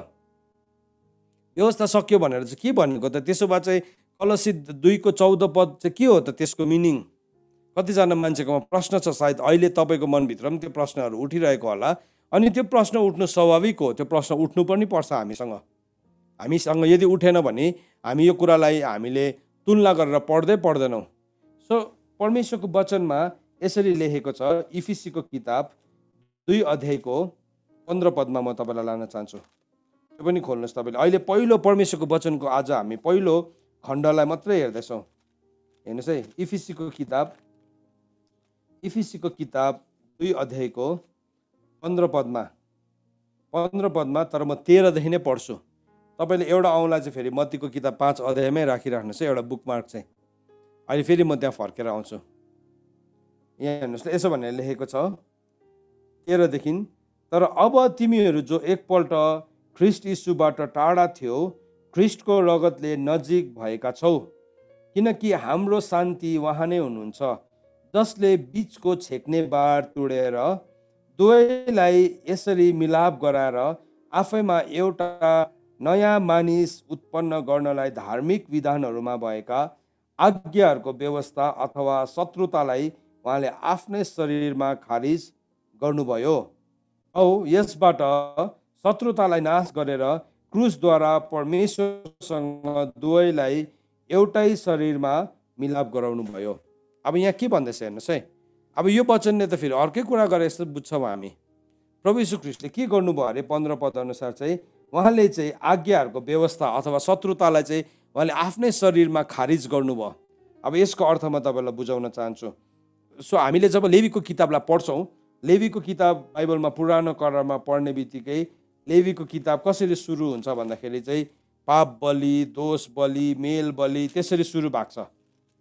व्यवस्था सक्यो भनेर चाहिँ के भनेको त, त्यसो भए चाहिँ कलसी 2:14 चाहिँ के हो त त्यसको मिनिङ? कतिजना मान्छेकोमा प्रश्न छ, सायद अहिले तपाईँको मनभित्र पनि त्यो प्रश्नहरू उठिरहेको होला। अनि त्यो प्रश्न उठ्नु स्वाभाविक हो, त्यो प्रश्न उठ्नु पनि पर्छ हामीसँग यदि उठेन भने हामी यो कुरालाई हामीले तुलना गरेर पर्दैनौँ। सो परमेश्वरको वचनमा यसरी लेखेको छ, इफिसीको किताब 2:15 म तपाईँलाई लान चाहन्छु, त्यो पनि खोल्नुहोस् तपाईँले। अहिले पहिलो परमेश्वरको वचनको आज हामी पहिलो खण्डलाई मात्रै हेर्दैछौँ। हेर्नुहोस् है, इफिसीको किताब 2:15 तर म 13देखि नै पढ्छु। तपाईँले एउटा औँला चाहिँ फेरि मत्तीको किताब 5 अध्यायमै राखिराख्नुहोस् है, एउटा बुकमार्क चाहिँ। अहिले फेरि म त्यहाँ फर्केर आउँछु। यहाँ हेर्नुहोस् ल, यसो भनेर लेखेको छ 13देखि, तर अब तिमीहरू जो एकपल्ट ख्रीष्ट यीशुबाट टाढा थियो, ख्रीष्टको रगतले नजिक भएका छौ, किनकि हाम्रो शान्ति उहाँ नै हुनुहुन्छ, जसले बीचको छेक्ने बार तोडेर दुवैलाई यसरी मिलाप गराएर आफैमा एउटा नयाँ मानिस उत्पन्न गर्नलाई धार्मिक विधानहरूमा भएका आज्ञाहरूको व्यवस्था अथवा शत्रुतालाई उहाँले आफ्नै शरीरमा खारिज गर्नुभयो। औ यसबाट शत्रुतालाई नाश गरेर क्रुसद्वारा परमेश्वरसँग दुवैलाई एउटै शरीरमा मिलाप गराउनु भयो। अब यहाँ के भन्दैछ हेर्नुहोस् है, अब यो वचनले त फेरि अर्कै कुरा गरे जस्तो बुझ्छौँ हामी। प्रभु यीशु ख्रीष्टले के गर्नुभयो अरे 15 पद अनुसार चाहिँ उहाँले चाहिँ आज्ञाहरूको व्यवस्था अथवा शत्रुतालाई चाहिँ उहाँले आफ्नै शरीरमा खारिज गर्नुभयो। अब यसको अर्थ म तपाईँलाई बुझाउन चाहन्छु। सो हामीले जब लेवीको किताबलाई पढ्छौँ, लेवीको किताब बाइबलमा पुरानो करारमा पढ्ने बित्तिकै लेवीको किताब कसरी सुरु हुन्छ भन्दाखेरि चाहिँ पाप बलि, दोष बलि, मेल बलि त्यसरी सुरु भएको छ।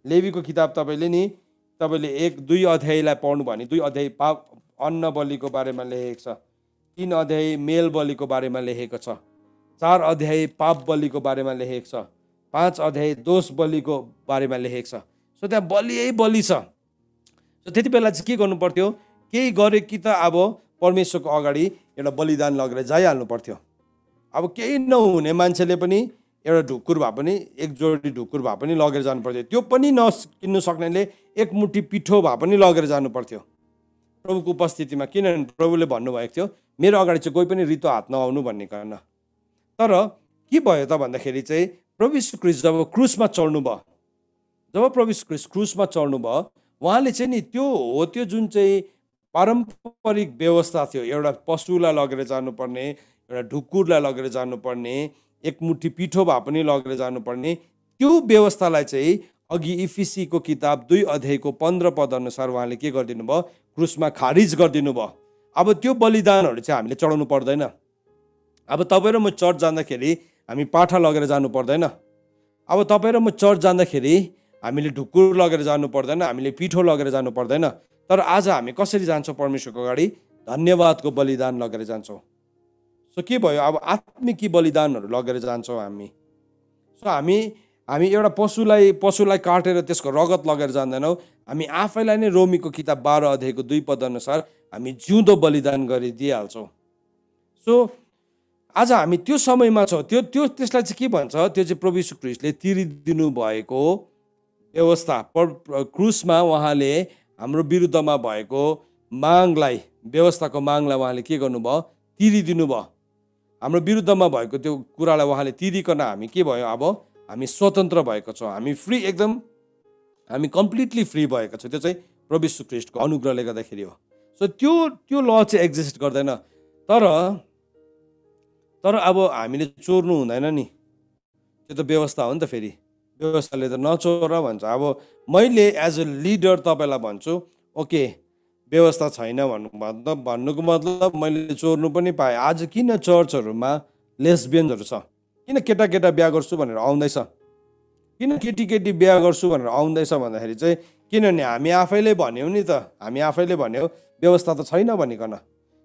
लेवीको किताब तपाईँले 1-2 अध्यायलाई पढ्नु भने 2 अध्याय पाप अन्न बलिको बारेमा लेखेको छ, 3 अध्याय मेल बलिको बारेमा लेखेको छ, 4 अध्याय पाप बलिको बारेमा लेखेको छ, 5 अध्याय दोष बलिको बारेमा लेखेको छ। सो त्यहाँ बलि छ। सो त्यति बेला चाहिँ के गर्नु पर्थ्यो, केही गरे कि त अब परमेश्वरको अगाडि एउटा बलिदान लगेर जाइहाल्नु पर्थ्यो। अब केही नहुने मान्छेले पनि एउटा ढुकुर भए पनि, एक जोडी ढुकुर भए पनि लगेर जानु पर्थ्यो। त्यो पनि नकिन्नु सक्नेले एक मुठी पिठो भए पनि लगेर जानु पर्थ्यो प्रभुको उपस्थितिमा, किनभने प्रभुले भन्नुभएको थियो मेरो अगाडि चाहिँ कोही पनि रित्तो हात नआउनु भन्ने गर्न। तर के भयो त भन्दाखेरि चाहिँ प्रभु यीशु ख्रीष्ट जब क्रुसमा चढ्नु भयो, जब प्रभु यीशु ख्रीष्ट क्रुसमा चढ्नु भयो, उहाँले चाहिँ नि त्यो जुन चाहिँ पारम्परिक व्यवस्था थियो, एउटा पशुलाई लगेर जानुपर्ने, एउटा ढुकुरलाई लगेर जानुपर्ने, एक मुठी पिठो भए पनि लगेर जानुपर्ने, त्यो व्यवस्थालाई चाहिँ अघि इफिसीको किताब 2 अध्यायको 15 पद अनुसार उहाँले के गरिदिनु भयो, क्रुसमा खारिज गरिदिनु भयो। अब त्यो बलिदानहरू चाहिँ हामीले चढाउनु पर्दैन। अब तपाईँ र म चर्च जाँदाखेरि हामी पाठा लगेर जानु पर्दैन। अब तपाईँ र म चर्च जाँदाखेरि हामीले ढुकुर लगेर जानु पर्दैन, हामीले पिठो लगेर जानु पर्दैन। तर आज हामी कसरी जान्छौँ परमेश्वरको अगाडि? धन्यवादको बलिदान लगेर जान्छौँ। सो के भयो, अब आत्मिकी बलिदानहरू लगेर जान्छौँ हामी। सो हामी एउटा पशुलाई काटेर त्यसको रगत लगेर जाँदैनौँ। हामी आफैलाई नै रोमीको किताब 12 अध्यायको 2 पद अनुसार हामी जिउँदो बलिदान गरिदिइहाल्छौँ। सो आज हामी त्यो समयमा छौँ। त्यसलाई चाहिँ के भन्छ, त्यो चाहिँ प्रभु यीशु ख्रीष्टले तिरिदिनु भएको व्यवस्था, क्रुसमा उहाँले हाम्रो विरुद्धमा भएको मागलाई, व्यवस्थाको मागलाई उहाँले के गर्नुभयो, तिरिदिनु भयो। हाम्रो विरुद्धमा भएको त्यो कुरालाई उहाँले तिरिकन हामी के भयो, अब हामी स्वतन्त्र भएको छौँ, हामी फ्री, एकदम हामी कम्प्लिटली फ्री भएको छौँ। त्यो चाहिँ प्रभु यीशु ख्रीष्टको अनुग्रहले गर्दाखेरि हो। सो त्यो ल चाहिँ एक्जिस्ट गर्दैन। तर अब हामीले चोर्नु हुँदैन नि, त्यो त व्यवस्था हो नि त। फेरि व्यवस्थाले त नचोर भन्छ। अब मैले एज अ लिडर तपाईँलाई भन्छु, ओके व्यवस्था छैन भन्नुको मतलब मैले चोर्नु पनि पाएँ। आज किन चर्चहरूमा लेस्बियन्सहरू छ? किन केटा बिहा गर्छु भनेर आउँदैछ? किन केटी बिहा गर्छु भनेर आउँदैछ भन्दाखेरि चाहिँ किनभने हामी आफैले भन्यौँ नि त, हामी आफैले भन्यौँ व्यवस्था त छैन भनिकन।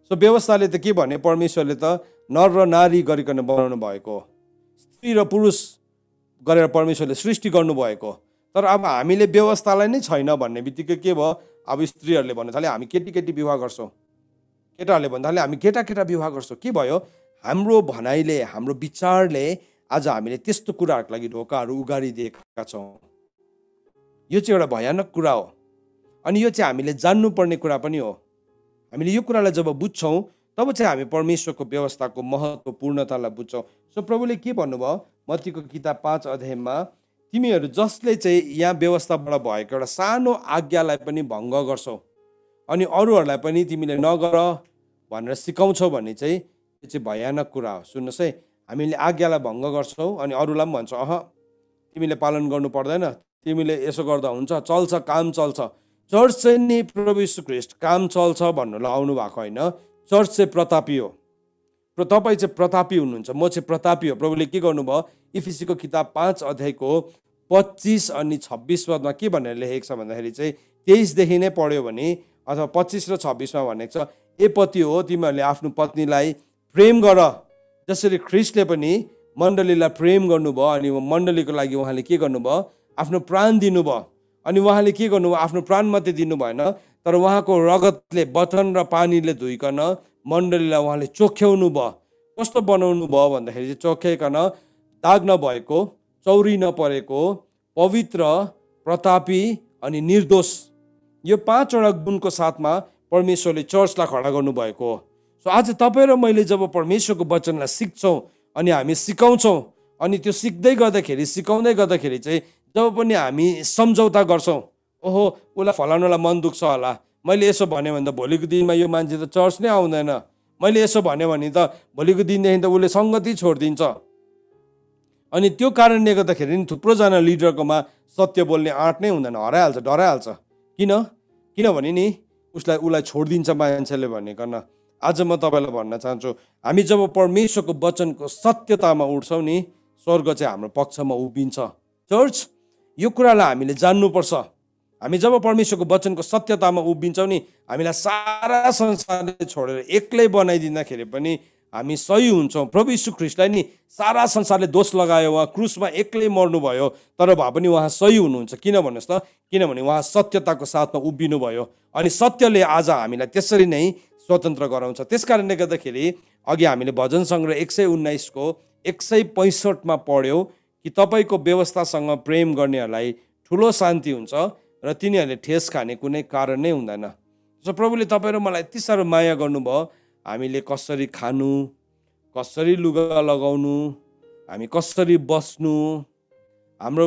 सो व्यवस्थाले त के भन्यो, परमेश्वरले त नर र नारी गरिकन बनाउनु भएको हो, स्त्री र पुरुष गरेर परमेश्वरले सृष्टि गर्नुभएको। तर अब हामीले व्यवस्थालाई नै छैन भन्ने बित्तिकै के भयो, अब स्त्रीहरूले भन्नु थाल्यो हामी केटी विवाह गर्छौँ, केटाहरूले भन्नु थाल्यो हामी केटा विवाह गर्छौँ। के भयो, हाम्रो भनाइले, हाम्रो विचारले आज हामीले त्यस्तो कुराहरूको लागि ढोकाहरू उगारिदिएका छौँ। यो चाहिँ एउटा भयानक कुरा हो। अनि यो चाहिँ हामीले जान्नुपर्ने कुरा पनि हो। हामीले यो कुरालाई जब बुझ्छौँ तब चाहिँ हामी परमेश्वरको व्यवस्थाको महत्त्वपूर्णतालाई बुझ्छौँ। सो प्रभुले के भन्नुभयो मत्तीको किताब 5 अध्यायमा, तिमीहरू जसले चाहिँ यहाँ व्यवस्थाबाट भएको एउटा सानो आज्ञालाई पनि भङ्ग गर्छौ अनि अरूहरूलाई पनि तिमीले नगर भनेर सिकाउँछौ भने चाहिँ यो चाहिँ भयानक कुरा हो। सुन्नुहोस् है, हामीले आज्ञालाई भङ्ग गर्छौँ अनि अरूलाई पनि भन्छौँ अह तिमीले पालन गर्नु पर्दैन, तिमीले यसो गर्दा हुन्छ, चल्छ, काम चल्छ। चर्च चाहिँ नि प्रभु यीशु ख्रीष्ट काम चल्छ भन्नुलाई आउनु भएको होइन। चर्च चाहिँ प्रतापी हो। तपाईँ चाहिँ प्रतापी हुनुहुन्छ, म चाहिँ प्रतापी हो। प्रभुले के गर्नुभयो, इफिसीको किताब 5 अध्यायको 25 अनि 26 पदमा के भनेर लेखेको छ भन्दाखेरि चाहिँ 23 देखि नै पढ्यो भने अथवा 25 र 26 भनेको छ, ए पति हो तिमीहरूले आफ्नो पत्नीलाई प्रेम गर जसरी ख्रीष्टले पनि मण्डलीलाई प्रेम गर्नुभयो अनि मण्डलीको लागि उहाँले के गर्नुभयो, आफ्नो प्राण दिनुभयो। अनि उहाँले के गर्नुभयो, आफ्नो प्राण मात्रै दिनु भएन तर उहाँको रगतले, वचन र पानीले धोइकन मण्डलीलाई उहाँले चोख्याउनु भयो। कस्तो बनाउनु भयो भन्दाखेरि चाहिँ चोख्याइकन दाग नभएको, चौरी नपरेको, पवित्र, प्रतापी अनि निर्दोष, यो 5वटा गुणको साथमा परमेश्वरले चर्चलाई खडा गर्नुभएको हो। सो आज तपाईँ र मैले जब परमेश्वरको वचनलाई सिक्छौँ अनि हामी सिकाउँछौँ अनि त्यो सिकाउँदै गर्दाखेरि चाहिँ जब पनि हामी सम्झौता गर्छौँ, ओहो उसलाई फलानुलाई मन दुख्छ होला, मैले यसो भने त भोलिको दिनमा यो मान्छे त चर्च नै आउँदैन, मैले यसो भन्यो भने त भोलिको दिनदेखि त उसले सङ्गति छोडिदिन्छ। अनि त्यो कारणले गर्दाखेरि नि थुप्रोजना लिडरकोमा सत्य बोल्ने आँट नै हुँदैन, हराइहाल्छ, डराइहाल्छ। किनभने नि उसलाई छोडिदिन्छ मान्छेले भनिकन। आज म तपाईँलाई भन्न चाहन्छु, हामी जब परमेश्वरको वचनको सत्यतामा उठ्छौँ नि, स्वर्ग चाहिँ हाम्रो पक्षमा उभिन्छ। चर्च यो कुरालाई हामीले जान्नुपर्छ। हामी जब परमेश्वरको वचनको सत्यतामा उभिन्छौँ नि, हामीलाई सारा संसारले छोडेर एक्लै बनाइदिँदाखेरि पनि हामी सही हुन्छौँ। प्रभु यीशु ख्रीष्टलाई नि सारा संसारले दोष लगायो, उहाँ क्रुसमा एक्लै मर्नुभयो, तर भए पनि उहाँ सही हुनुहुन्छ। किन भन्नुहोस् त, किनभने उहाँ सत्यताको साथमा उभिनु भयो अनि सत्यले आज हामीलाई त्यसरी नै स्वतन्त्र गराउँछ। त्यस कारणले गर्दाखेरि अघि हामीले भजन सङ्ग्रह 119 को 165 पढ्यौँ कि तपाईँको व्यवस्थासँग प्रेम गर्नेहरूलाई ठुलो शान्ति हुन्छ र तिनीहरूले ठेस खाने कुनै कारण नै हुँदैन। सो प्रभुले तपाईँ र मलाई यति साह्रो माया गर्नुभयो, हामीले कसरी खानु, कसरी लुगा लगाउनु, हामी कसरी बस्नु, हाम्रो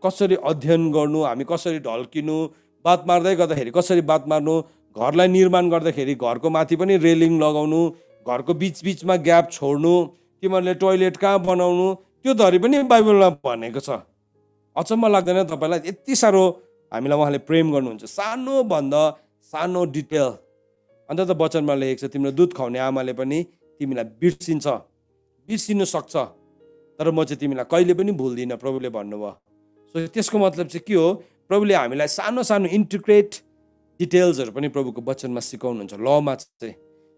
कसरी अध्ययन गर्नु, हामी कसरी ढल्किनु, बात मार्दै गर्दाखेरि कसरी बात मार्नु, घरलाई निर्माण गर्दाखेरि घरको माथि पनि रेलिङ लगाउनु, घरको बिचमा ग्याप छोड्नु, तिमीहरूले टोइलेट कहाँ बनाउनु, त्यो धरी पनि बाइबलमा भनेको छ। अचम्म लाग्दैन तपाईँलाई? यति साह्रो हामीलाई उहाँले प्रेम गर्नुहुन्छ, सानोभन्दा सानो डिटेल। अन्त त वचनमा लेखेको छ, तिम्रो दुध खुवाउने आमाले पनि तिमीलाई बिर्सिनु सक्छ तर म चाहिँ तिमीलाई कहिले पनि भुल्दिनँ, प्रभुले भन्नुभयो। सो त्यसको मतलब चाहिँ के हो, प्रभुले हामीलाई सानो सानो इन्टिग्रेट डिटेल्सहरू पनि प्रभुको वचनमा सिकाउनुहुन्छ, लमा चाहिँ।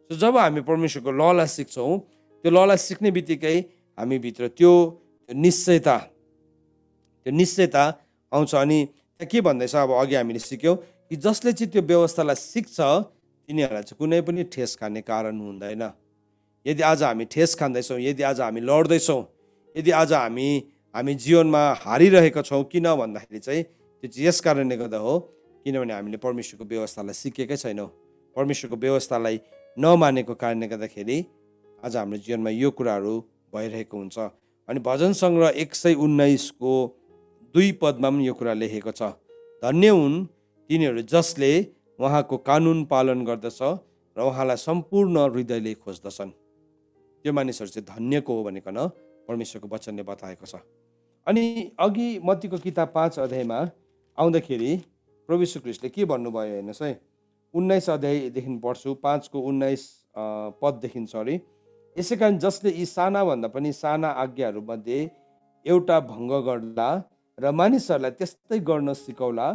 सो जब हामी परमेश्वरको ललाई सिक्छौँ, त्यो ललाई सिक्ने बित्तिकै हामीभित्र त्यो निश्चयता आउँछ। अनि त्यहाँ के भन्दैछ, अब अघि हामीले सिक्यौँ कि जसले चाहिँ त्यो व्यवस्थालाई सिक्छ तिनीहरूलाई चाहिँ कुनै पनि ठेस खाने कारण हुँदैन। यदि आज हामी ठेस खाँदैछौँ, यदि आज हामी लड्दैछौँ, यदि आज हामी जीवनमा हारिरहेका छौँ, किन भन्दाखेरि चाहिँ त्यो चाहिँ यस कारणले गर्दा हो किनभने हामीले परमेश्वरको व्यवस्थालाई सिकेकै छैनौँ। परमेश्वरको व्यवस्थालाई नमानेको कारणले गर्दाखेरि आज हाम्रो जीवनमा यो कुराहरू भइरहेको हुन्छ। अनि भजन सङ्ग्रह 119 को 2 पदमा पनि यो कुरा लेखेको छ, धन्य हुन् तिनीहरू जसले उहाँको कानुन पालन गर्दछ र उहाँलाई सम्पूर्ण हृदयले खोज्दछन्। त्यो मानिसहरू चाहिँ धन्यको हो भनिकन परमेश्वरको वचनले बताएको छ। अनि अघि मत्तीको किताब 5 अध्यायमा आउँदाखेरि प्रभु यीशु ख्रीष्टले के भन्नुभयो हेर्नुहोस् है, 19 अध्यायदेखि पढ्छु, 5 को 19 पददेखि सरी। यसै कारण जसले यी सानाभन्दा पनि साना आज्ञाहरूमध्ये एउटा भङ्ग गर्ला र मानिसहरूलाई त्यस्तै गर्न सिकाउला,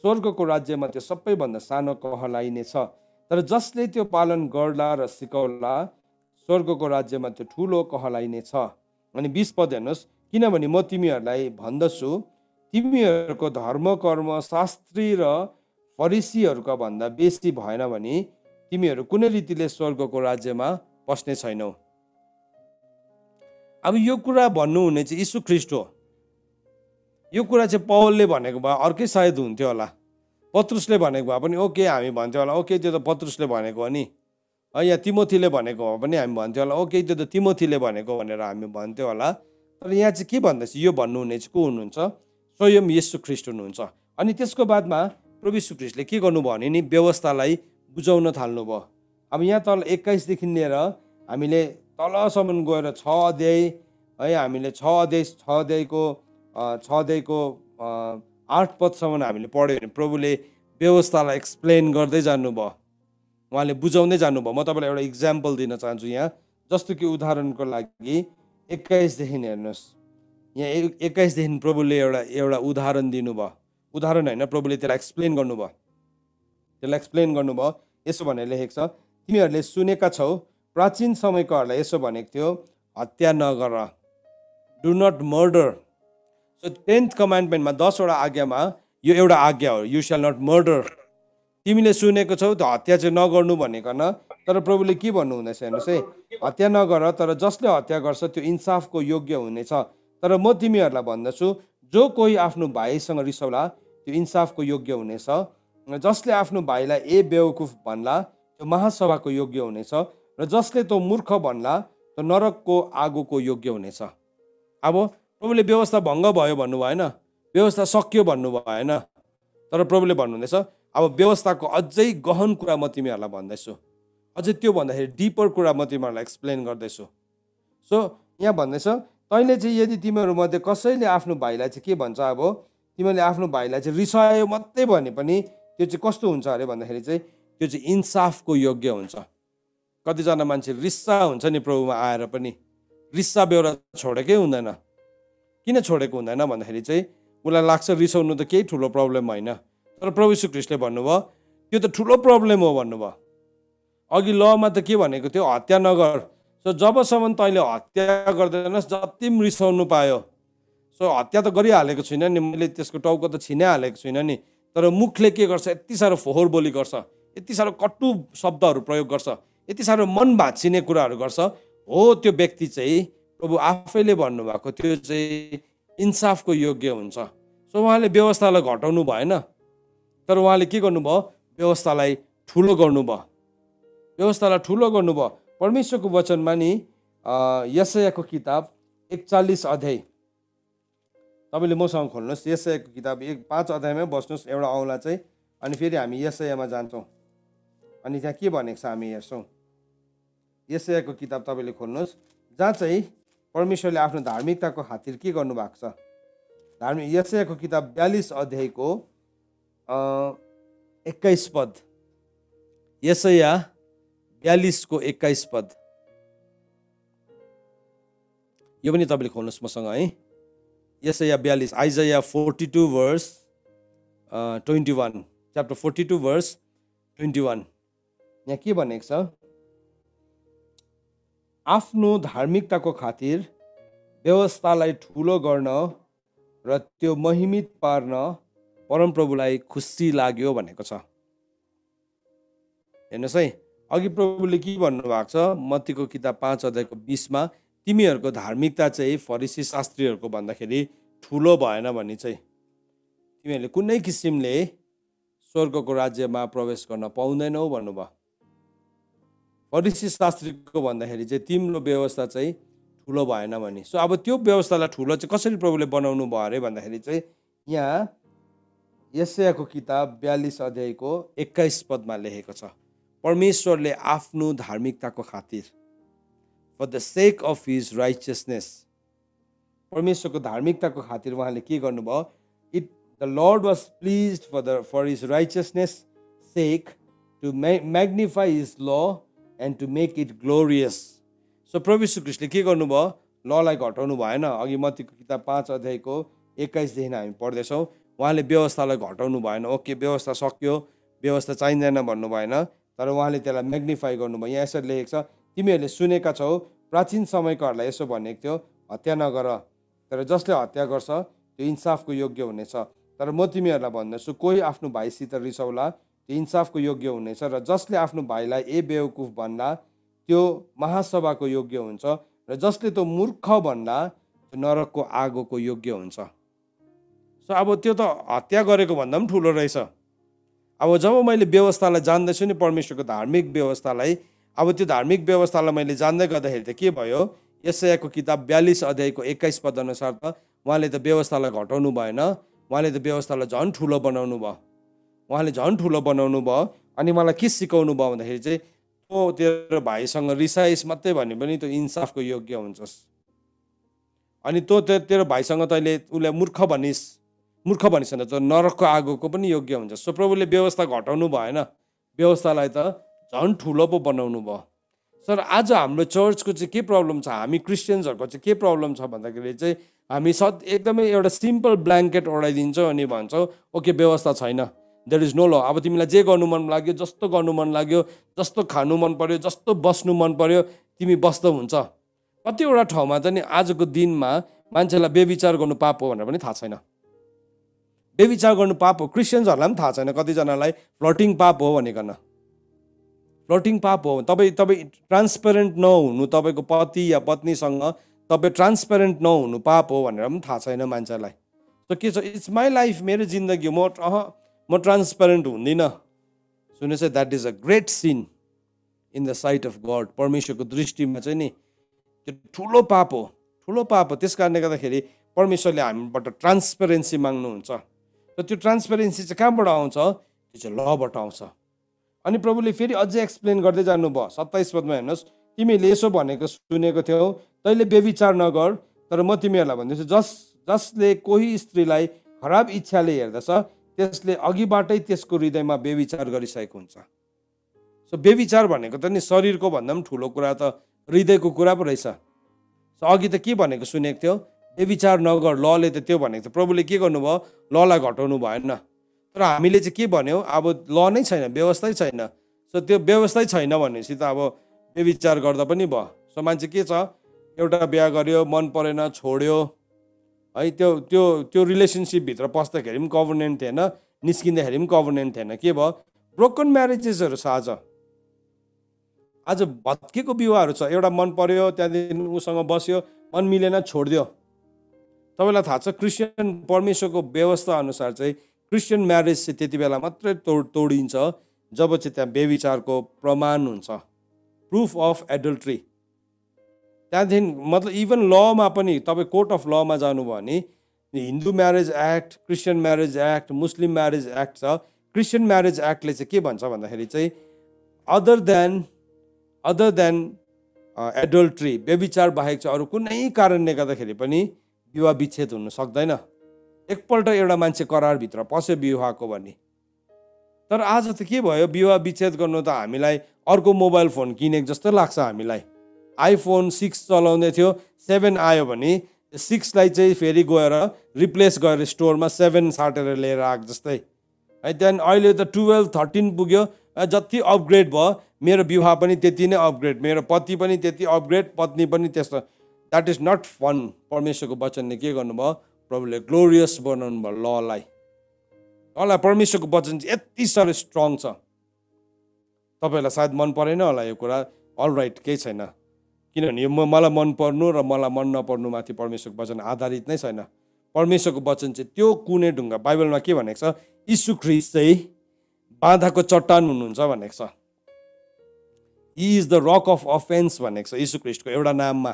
स्वर्गको राज्यमा त्यो सबैभन्दा सानो कहलाइनेछ। तर जसले त्यो पालन गर्ला र सिकाउला, स्वर्गको राज्यमा त्यो ठुलो कहलाइनेछ। अनि 20 पद हेर्नुहोस्, किनभने म तिमीहरूलाई भन्दछु, तिमीहरूको धर्म कर्म शास्त्री र फरिसीहरूका भन्दा बेसी भएन भने तिमीहरू कुनै रीतिले स्वर्गको राज्यमा पस्ने छैनौ। अब यो कुरा भन्नुहुने चाहिँ यीशु ख्रीष्ट हो। यो कुरा चाहिँ पौलले भनेको भए अर्कै सायद हुन्थ्यो होला, पत्रुसले भनेको भए पनि ओके हामी भन्थ्यो होला, ओके त्यो त पत्रुसले भनेको हो नि, या तिमोथीले भनेको हो पनि हामी भन्थ्यो होला, ओके त्यो त तिमोथीले भनेको भनेर हामी भन्थ्यो होला। तर यहाँ चाहिँ के भन्दैछ, यो भन्नुहुने चाहिँ को हुनुहुन्छ, स्वयं यीशु ख्रीष्ट हुनुहुन्छ। अनि त्यसको बादमा प्रभु यीशु ख्रीष्टले के गर्नुभयो भने नि व्यवस्थालाई बुझाउन थाल्नुभयो। अब यहाँ तल 21 देखि लिएर हामीले तलसम्म गएर 6 अध्याय है, हामीले 6 अध्यायको 8 पदसम्म हामीले पढ्यो भने प्रभुले व्यवस्थालाई एक्सप्लेन गर्दै जानुभयो, उहाँले बुझाउँदै जानुभयो। म तपाईँलाई एउटा इक्जाम्पल दिन चाहन्छु यहाँ, जस्तो कि उदाहरणको लागि 21 देखि हेर्नुहोस्, यहाँ 21 देखि प्रभुले एउटा उदाहरण दिनुभयो, उदाहरण होइन, प्रभुले त्यसलाई एक्सप्लेन गर्नुभयो। यसो भनेर लेखेको छ, तिमीहरूले सुनेका छौ प्राचीन समयकोहरूलाई यसो भनेको थियो, हत्या नगर, do not murder. So 10th कमान्डमेन्टमा 10 वटा आज्ञामा यो एउटा आज्ञा हो, यु स्याल नट मर्डर। तिमीले सुनेको छौ त हत्या चाहिँ नगर्नु भनेकन, तर प्रभुले के भन्नुहुँदैछ हेर्नुहोस् है, हत्या नगर, तर जसले हत्या गर्छ त्यो इन्साफको योग्य हुनेछ। तर म तिमीहरूलाई भन्दछु, जो कोही आफ्नो भाइसँग रिसाउला त्यो इन्साफको योग्य हुनेछ, जसले आफ्नो भाइलाई ए बेवकुफ भन्ला त्यो महासभाको योग्य हुनेछ, र जसले त्यो मूर्ख भन्ला त्यो नरकको आगोको योग्य हुनेछ। अब प्रभुले व्यवस्था भङ्ग भयो भन्नु भएन, व्यवस्था सकियो भन्नु भएन, तर प्रभुले भन्नुहुँदैछ अब व्यवस्थाको अझै गहन कुरा म तिमीहरूलाई भन्दैछु, अझै त्यो भन्दाखेरि डिपर कुरा म तिमीहरूलाई एक्सप्लेन गर्दैछु। सो यहाँ भन्दैछ, तैँले चाहिँ यदि तिमीहरूमध्ये कसैले आफ्नो भाइलाई चाहिँ के भन्छ, अब तिमीहरूले आफ्नो भाइलाई चाहिँ रिसायो मात्रै भने पनि त्यो चाहिँ कस्तो हुन्छ अरे भन्दाखेरि चाहिँ त्यो चाहिँ इन्साफको योग्य हुन्छ। कतिजना मान्छे रिस्सा हुन्छ नि प्रभुमा आएर पनि, रिस्सा बेहोरा छोडेकै हुँदैन। किन छोडेको हुँदैन भन्दाखेरि चाहिँ उसलाई लाग्छ रिसाउनु त केही ठुलो प्रब्लम होइन, तर प्रभु यीशु ख्रीष्टले भन्नुभयो त्यो त ठुलो प्रब्लम हो भन्नुभयो। अघि लमा त के भनेको थियो, हत्या नगर। सो जबसम्म तैँले हत्या गर्दैनस् जति पनि रिसाउनु पायो, सो हत्या त गरिहालेको छुइनँ नि, मैले त्यसको टाउको त छिनाइहालेको छुइनँ नि, तर मुखले के गर्छ, यति साह्रो फोहोर बोली गर्छ, यति साह्रो कटु शब्दहरू प्रयोग गर्छ, यति साह्रो मन भाँचिने कुराहरू गर्छ, हो त्यो व्यक्ति चाहिँ प्रभु आफैले भन्नुभएको त्यो चाहिँ इन्साफको योग्य हुन्छ। सो उहाँले व्यवस्थालाई घटाउनु भएन, तर उहाँले के गर्नुभयो, व्यवस्थालाई ठुलो गर्नुभयो, व्यवस्थालाई ठुलो गर्नुभयो। परमेश्वरको वचनमा नि यशायाको किताब 41 अध्याय, तपाईँले मसँग खोल्नुहोस्, यशायाको किताब 5 अध्यायमै बस्नुहोस्, एउटा औँला चाहिँ, अनि फेरि हामी यशायामा जान्छौँ, अनि त्यहाँ के भनेको छ हामी हेर्छौँ। यशायाको किताब तपाईँले खोल्नुहोस्, जहाँ चाहिँ परमेश्वरले आफ्नो धार्मिकताको खातिर के गर्नुभएको छ। यशायाको किताब 42 अध्यायको 21 पद, यशाया 42 को 21 पद, यो पनि तपाईँले खोल्नुहोस् मसँग है। यशाया 42, आइजाया 42 वर्स 21, च्याप्टर 42 वर्स 21, यहाँ के भनेको छ, आफ्नो धार्मिकताको खातिर व्यवस्थालाई ठुलो गर्न र त्यो महिमित पार्न परमप्रभुलाई खुसी लाग्यो भनेको छ। हेर्नुहोस् है, अघि प्रभुले के भन्नुभएको छ, मत्तीको किताब 5 अध्यायको 20मा, तिमीहरूको धार्मिकता चाहिँ फरिसी शास्त्रीहरूको भन्दाखेरि ठुलो भएन भने चाहिँ तिमीहरूले कुनै किसिमले स्वर्गको राज्यमा प्रवेश गर्न पाउँदैनौ भन्नुभयो। फरिसी शास्त्रीको भन्दाखेरि चाहिँ तिम्रो व्यवस्था चाहिँ ठुलो भएन भने। सो अब त्यो व्यवस्थालाई ठुलो चाहिँ कसरी प्रभुले बनाउनु भयो अरे भन्दाखेरि चाहिँ यहाँ यशायाको किताब 42 अध्यायको 21 पदमा लेखेको छ, परमेश्वरले आफ्नो धार्मिकताको खातिर, for the sake of his righteousness, परमेश्वरको धार्मिकताको खातिर उहाँले के गर्नुभयो, the Lord was pleased for his righteousness sake to magnify his law and to make it glorious. So प्रभु यीशु ख्रीष्टले के गर्नुभयो, ललाई घटाउनु भएन। अघि मत्तीको किताब 5 अध्यायको 21 देखि हामी पढ्दैछौँ, उहाँले व्यवस्थालाई घटाउनु भएन। ओके, व्यवस्था सक्यो, व्यवस्था चाहिँदैन भन्नु भएन, तर उहाँले त्यसलाई म्याग्निफाई गर्नुभयो। यहाँ यसरी लेखेको छ, तिमीहरूले सुनेका छौ प्राचीन समयकोहरूलाई यसो भनेको थियो, हत्या नगर, तर जसले हत्या गर्छ त्यो इन्साफको योग्य हुनेछ। तर म तिमीहरूलाई भन्दैछु, कोही आफ्नो भाइसित रिसाउला, त्यो इन्साफको योग्य हुनेछ, र जसले आफ्नो भाइलाई ए बेवकुफ भन्ला त्यो महासभाको योग्य हुन्छ, र जसले त्यो मूर्ख भन्ला त्यो नरकको आगोको योग्य हुन्छ। सो अब त्यो त हत्या गरेको भन्दा पनि ठुलो रहेछ। अब जब मैले व्यवस्थालाई जान्दैछु नि, परमेश्वरको धार्मिक व्यवस्थालाई, अब त्यो धार्मिक व्यवस्थालाई मैले जान्दै गर्दाखेरि त के भयो, यशायाको किताब 42 अध्यायको 21 पद अनुसार त उहाँले त व्यवस्थालाई घटाउनु भएन, उहाँले त व्यवस्थालाई झन् ठुलो बनाउनु भयो। उहाँले झन् ठुलो बनाउनु भयो। अनि मलाई के सिकाउनु भयो भन्दाखेरि चाहिँ, तँ तेरो भाइसँग रिसाइस मात्रै भने पनि त्यो इन्साफको योग्य हुन्छस्। अनि तँ तेरो भाइसँग तैँले उसलाई मूर्ख भनिस् भने त नरकको आगोको पनि योग्य हुन्छ। सो प्रभुले व्यवस्था घटाउनु भएन, व्यवस्थालाई त झन् ठुलो पो बनाउनु भयो। सर आज हाम्रो चर्चको चाहिँ के प्रब्लम छ, हामी क्रिस्चियन्सहरूको चाहिँ के प्रब्लम छ भन्दाखेरि चाहिँ हामी एकदमै एउटा सिम्पल ब्ल्याङ्केट ओढाइदिन्छौँ अनि भन्छौँ ओके व्यवस्था छैन, देयर इज नो ल। अब तिमीलाई जे गर्नु मन लाग्यो, जस्तो गर्नु मन लाग्यो, जस्तो खानु मन पर्यो, जस्तो बस्नु मन पर्यो, तिमी बस्दा हुन्छ। कतिवटा ठाउँमा त नि आजको दिनमा मान्छेलाई व्यभिचार गर्नु पाप हो भनेर पनि थाहा छैन। व्यभिचार गर्नु पाप हो, क्रिस्चियन्सहरूलाई पनि थाहा छैन, कतिजनालाई फ्लटिङ पाप हो भनिकन। फ्लटिङ पाप हो, तपाईँ ट्रान्सपेरेन्ट नहुनु, तपाईँको पति या पत्नीसँग तपाईँ ट्रान्सपेरेन्ट नहुनु पाप हो भनेर पनि थाहा छैन मान्छेलाई। त के छ, इट्स माई लाइफ, मेरो जिन्दगी, म ट्रान्सपेरेन्ट हुँदिनँ। सुनेछ, that is a great sin in the sight of God. परमेश्वरको दृष्टिमा चाहिँ नि त्यो ठुलो पाप हो, ठुलो पाप हो। त्यस कारणले गर्दाखेरि परमेश्वरले हामीबाट ट्रान्सपेरेन्सी माग्नुहुन्छ। र त्यो ट्रान्सपेरेन्सी चाहिँ कहाँबाट आउँछ, त्यो चाहिँ लबाट आउँछ। अनि प्रभुले फेरि अझै एक्सप्लेन गर्दै जानुभयो 27 पदमा हेर्नुहोस्, तिमीले यसो भनेको सुनेको थियौ, तैँले व्यभिचार नगर, तर म तिमीहरूलाई भन्दैछु, जसले कोही स्त्रीलाई खराब इच्छाले हेर्दछ त्यसले अघिबाटै त्यसको हृदयमा व्यभिचार गरिसकेको हुन्छ। सो व्यभिचार भनेको त नि शरीरको भन्दा पनि ठुलो कुरा त हृदयको कुरा पो रहेछ। सो अघि त के भनेको सुनेको थियो, व्यभिचार नगर, लले त त्यो भनेको थियो। प्रभुले के गर्नुभयो, ललाई घटाउनु भएन, तर हामीले चाहिँ के भन्यो, अब ल नै छैन, व्यवस्थै छैन। सो त्यो व्यवस्थै छैन भनेपछि त अब व्यभिचार गर्दा पनि भयो। सो मान्छे के छ, एउटा बिहा गर्यो, मन परेन, छोड्यो है, त्यो रिलेसनसिपभित्र पस्दाखेरि पनि कभर्नेन्ट थिएन, निस्किँदाखेरि पनि कभर्नेन्ट थिएन। के भयो, ब्रोकन म्यारेजेसहरू छ आज भत्केको विवाहहरू छ। एउटा मन पर्यो, त्यहाँदेखि उसँग बस्यो, मन मिलेन, छोडिदियो। तपाईँलाई थाहा छ, क्रिस्चियन परमेश्वरको व्यवस्था अनुसार चाहिँ क्रिस्चियन म्यारेज चाहिँ त्यति बेला मात्रै तोडिन्छ जब चाहिँ त्यहाँ व्यभिचारको प्रमाण हुन्छ, प्रुफ अफ एडल्ट्री। त्यहाँदेखि मतलब इभन लमा पनि तपाईँ कोर्ट अफ लमा जानुभयो भने Hindu marriage act, Christian marriage act, Muslim marriage act छ। क्रिस्चियन म्यारेज एक्टले चाहिँ के भन्छ भन्दाखेरि चाहिँ अदर देन एडल्ट्री, व्यभिचार बाहेक चाहिँ अरू कुनै कारणले गर्दाखेरि पनि विवाह विच्छेद हुन सक्दैन। एकपल्ट एउटा मान्छे करारभित्र पस्यो विवाहको भने। तर आज त के भयो, विवाह विच्छेद गर्नु त हामीलाई अर्को मोबाइल फोन किनेको जस्तो लाग्छ। हामीलाई आइफोन 6 चलाउँदै थियो, 7 आयो भने 6लाई चाहिँ फेरि गएर रिप्लेस गरेर स्टोरमा 7 साटेर लिएर आएको जस्तै है। त्यहाँदेखि अहिले त 12, 13 पुग्यो, जति अपग्रेड भयो मेरो विवाह पनि त्यति नै अपग्रेड, मेरो पति पनि त्यति अपग्रेड, पत्नी पनि त्यस्तो। That is not fun. परमेश्वरको वचनले के गर्नुभयो, प्रभुले ग्लोरियस बनाउनु भयो ललाई। परमेश्वरको वचन चाहिँ यति साह्रो स्ट्रङ छ। तपाईँलाई सायद मन परेन होला यो कुरा, अल राइट, केही छैन, किनभने यो मलाई मन पर्नु र मलाई मन नपर्नुमाथि परमेश्वरको वचन आधारित नै छैन। परमेश्वरको वचन चाहिँ त्यो कुनै ढुङ्गा, बाइबलमा के भनेको छ, यीशु ख्रीष्ट चाहिँ बाँधाको चट्टान हुनुहुन्छ भनेको छ। He is the rock of offence भनेको छ यीशु ख्रीष्टको एउटा नाममा।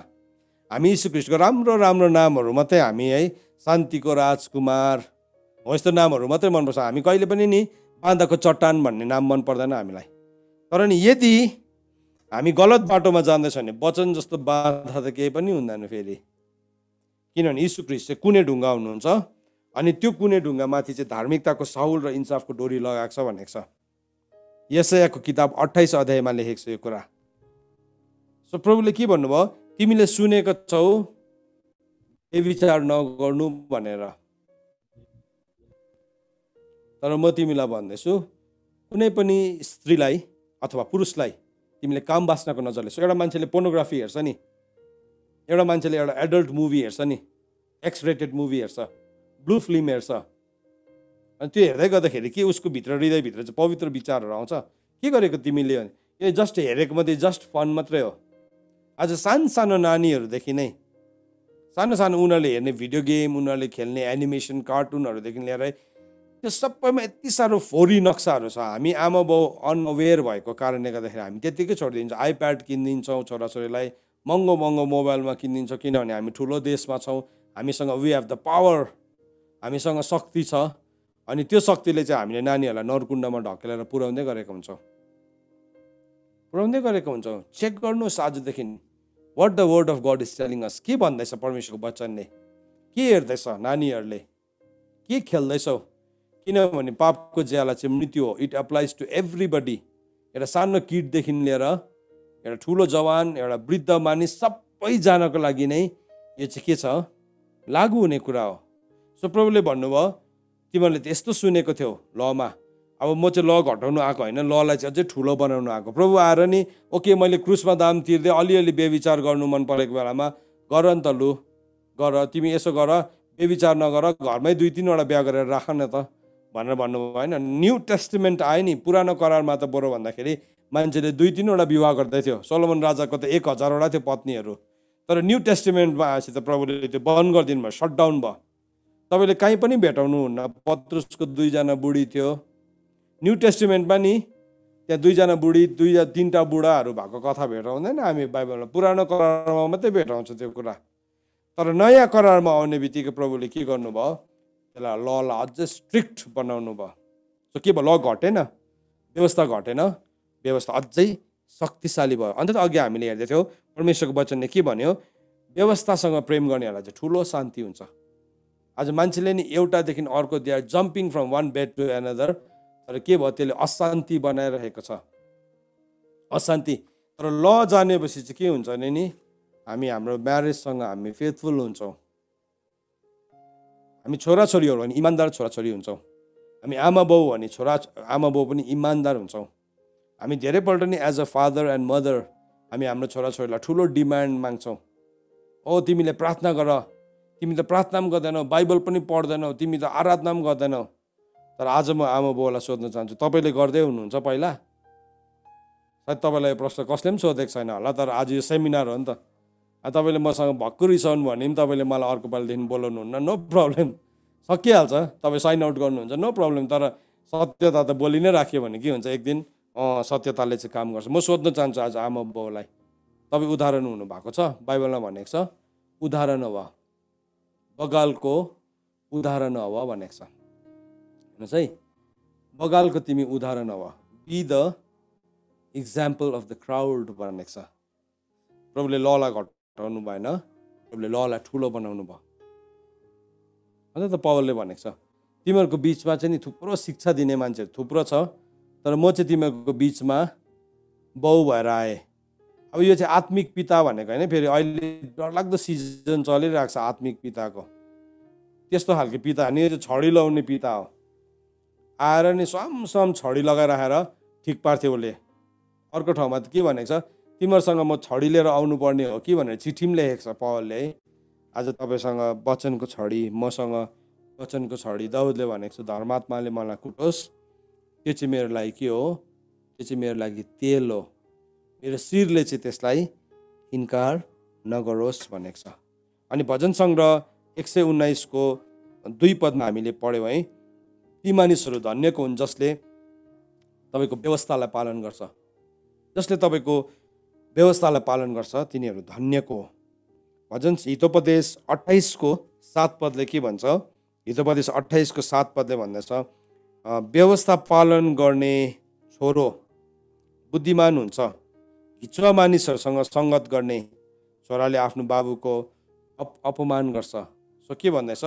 हामी यीशु ख्रीष्टको राम्रो राम्रो नामहरू मात्रै हामी है, शान्तिको राजकुमार हो यस्तो नामहरू मात्रै मनपर्छ। हामी कहिले पनि नि बाँधाको चट्टान भन्ने नाम मन पर्दैन हामीलाई। तर नि यदि हामी गलत बाटोमा जाँदैछ भने वचन जस्तो बाधा त केही पनि हुँदैन फेरि, किनभने यीशु ख्रीष्ट चाहिँ कुनै ढुङ्गा हुनुहुन्छ अनि त्यो कुनै ढुङ्गामाथि चाहिँ धार्मिकताको साहुल र इन्साफको डोरी लगाएको छ भनेको छ। यशायाको किताब 28 अध्यायमा लेखेको छ यो कुरा। सो प्रभुले के भन्नुभयो, तिमीले सुनेको छौ व्यभिचार नगर्नु भनेर, तर म तिमीलाई भन्दैछु कुनै पनि स्त्रीलाई अथवा पुरुषलाई तिमीले काम बास्नको नजरले। एउटा मान्छेले पोर्नोग्राफी हेर्छ नि, एउटा मान्छेले एउटा एडल्ट मुभी हेर्छ नि, एक्स रेटेड मुभी हेर्छ, ब्लू फिल्म हेर्छ, अनि त्यो हेर्दै गर्दाखेरि के उसको भित्र हृदयभित्र चाहिँ पवित्र विचारहरू आउँछ? के गरेको तिमीले? यो जस्ट हेरेको मात्रै, जस्ट फन मात्रै हो। आज सानो नानीहरूदेखि नै सानो उनीहरूले हेर्ने भिडियो गेम, उनीहरूले खेल्ने एनिमेसन कार्टुनहरूदेखि लिएर त्यो सबैमा यति साह्रो फोरी नक्साहरू छ। हामी आमा बाउ अनअवेयर भएको कारणले गर्दाखेरि हामी त्यत्तिकै छोडिदिन्छौँ। आइप्याड किनिदिन्छौँ छोराछोरीलाई, महँगो महँगो मोबाइलमा किनिदिन्छौँ, किनभने हामी ठुलो देशमा छौँ, हामीसँग वी हेभ द पावर, हामीसँग शक्ति छ। अनि त्यो शक्तिले चाहिँ हामीले नानीहरूलाई नरकुण्डमा ढकेलेर पुर्याउँदै गरेको हुन्छौँ। चेक गर्नुहोस् आजदेखि what the word of God is telling us. के भन्दैछ परमेश्वरको वचनले? के हेर्दैछ नानीहरूले? के खेल्दैछौ? किनभने पापको ज्याला चाहिँ मृत्यु हो। It applies to everybody. एउटा सानो किडदेखि लिएर एउटा ठुलो जवान, एउटा वृद्ध मानिस, सबैजनाको लागि नै यो चाहिँ के छ, लागु हुने कुरा हो। सो प्रभुले भन्नुभयो तिमीहरूले त यस्तो सुनेको थियौ लमा, अब म चाहिँ ल घटाउनु आएको होइन, ललाई चाहिँ अझै ठुलो बनाउनु आएको। प्रभु आएर नि ओके मैले क्रुसमा दाम तिर्दै अलिअलि व्यभिचार गर्नु मन परेको बेलामा गर नि त, लु गर, तिमी यसो गर, व्यभिचार नगर, घरमै 2-3वटा बिहा गरेर राख न त भनेर भन्नुभयो होइन। न्यू टेस्टिमेन्ट आयो नि, पुरानो करारमा त बरु भन्दाखेरि मान्छेले 2-3वटा विवाह गर्दै थियो। सोलोमन राजाको त 1000वटा थियो पत्नीहरू। तर न्यू टेस्टिमेन्टमा आएपछि त प्रभुले त्यो बन्द गरिदिनु भयो, सटडाउन भयो। तपाईँले कहीँ पनि भेटाउनुहुन्न। पत्रुसको 2जना बुढी थियो, न्यू टेस्टिमेन्टमा नि त्यहाँ 2जना बुढी, 2-3टा बुढाहरू भएको कथा भेटाउँदैन हामी बाइबलमा। पुरानो करारमा मात्रै भेटाउँछ त्यो कुरा। तर नयाँ करारमा आउने बित्तिकै प्रभुले के गर्नुभयो, त्यसलाई ललाई अझै स्ट्रिक्ट बनाउनु भयो। सो के भयो, ल घटेन, व्यवस्था घटेन, व्यवस्था अझै शक्तिशाली भयो। अन्त अघि हामीले हेर्दै थियौँ परमेश्वरको वचनले के भन्यो, व्यवस्थासँग प्रेम गर्नेहरूलाई चाहिँ ठुलो शान्ति हुन्छ। आज मान्छेले नि एउटादेखि अर्को they are jumping from one bed to another, तर के भयो, त्यसले अशान्ति बनाइरहेको छ, अशान्ति। तर ल जानेपछि चाहिँ के हुन्छ भने नि हामी हाम्रो म्यारेजसँग हामी फेथफुल हुन्छौँ। हामी छोराछोरीहरू भने इमान्दार छोराछोरी हुन्छौँ। हामी आमा बाउ भने आमा बाउ पनि इमान्दार हुन्छौँ। हामी धेरैपल्ट नि as a father and mother हामी हाम्रो छोराछोरीलाई ठुलो डिमान्ड माग्छौँ। ओ तिमीले प्रार्थना गर, तिमी त प्रार्थना पनि गर्दैनौ, बाइबल पनि पढ्दैनौ, तिमी त आराधना पनि गर्दैनौ। तर आज म आमा बाउलाई सोध्न चाहन्छु, तपाईँले गर्दै हुनुहुन्छ पहिला? सायद तपाईँलाई यो प्रश्न कसले पनि सोधेको छैन होला, तर आज यो सेमिनार हो नि त। तपाईँले मसँग भक्कु रिसाउनु भने पनि तपाईँले मलाई अर्को पालिदेखि बोलाउनुहुन्न, नो प्रब्लम, सकिहाल्छ। तपाईँ साइन आउट गर्नुहुन्छ, नो प्रब्लम। तर सत्यता त बोली नै राख्यो भने के हुन्छ, एक दिन सत्यताले चाहिँ काम गर्छ। म सोध्न चाहन्छु आज आमा बाउलाई, तपाईँ उदाहरण हुनुभएको छ, बाइबलमा भनेको छ उदाहरण हो, बगालको उदाहरण हो भनेको छ। हेर्नुहोस् है, बगालको तिमी उदाहरण हो, be the example of the crowd भनेको छ। प्रभुले ललाई घटाउनु भएन, प्रभुले ललाई ठुलो बनाउनु भयो। अन्त त पौलले भनेको छ तिमीहरूको बिचमा चाहिँ नि थुप्रो शिक्षा दिने मान्छेहरू थुप्रो छ, तर म चाहिँ तिमीहरूको बिचमा बाउ भएर आएँ। अब यो चाहिँ आत्मिक पिता भनेको होइन, फेरि अहिले डरलाग्दो सिजन चलिरहेको छ आत्मिक पिताको। त्यस्तो खालको पिता नि छडी लगाउने पिता हो। आएर नि सम छडी लगाइराखेर ठिक पार्थ्यो उसले। अर्को ठाउँमा त के भनेको छ, तिमीहरूसँग म छडी लिएर आउनुपर्ने हो कि भनेर चिठी पनि लेखेको छ पौलले है। आज तपाईँसँग वचनको छडी, मसँग वचनको छडी। दाउदले भनेको छ धर्मात्माले मलाई कुटोस्, त्यो चाहिँ मेरो लागि के हो, त्यो चाहिँ मेरो लागि तेल हो, मेरो शिरले चाहिँ त्यसलाई इन्कार नगरोस् भनेको छ। अनि भजन सङ्ग्रह 119 को 2 पदमा हामीले पढ्यौँ है, ती मानिसहरू धन्यको हुन् जसले तपाईँको व्यवस्थालाई पालन गर्छ। जसले तपाईँको व्यवस्थालाई पालन गर्छ तिनीहरू धन्यको हो। भजन हितोपदेश 28को 7 पदले के भन्छ? हितोपदेश 28को 7 पदले भन्दछ, व्यवस्था पालन गर्ने छोरो बुद्धिमान हुन्छ, घिचुवा मानिसहरूसँग सङ्गत गर्ने छोराले आफ्नो बाबुको अपमान गर्छ। सो के भन्दैछ?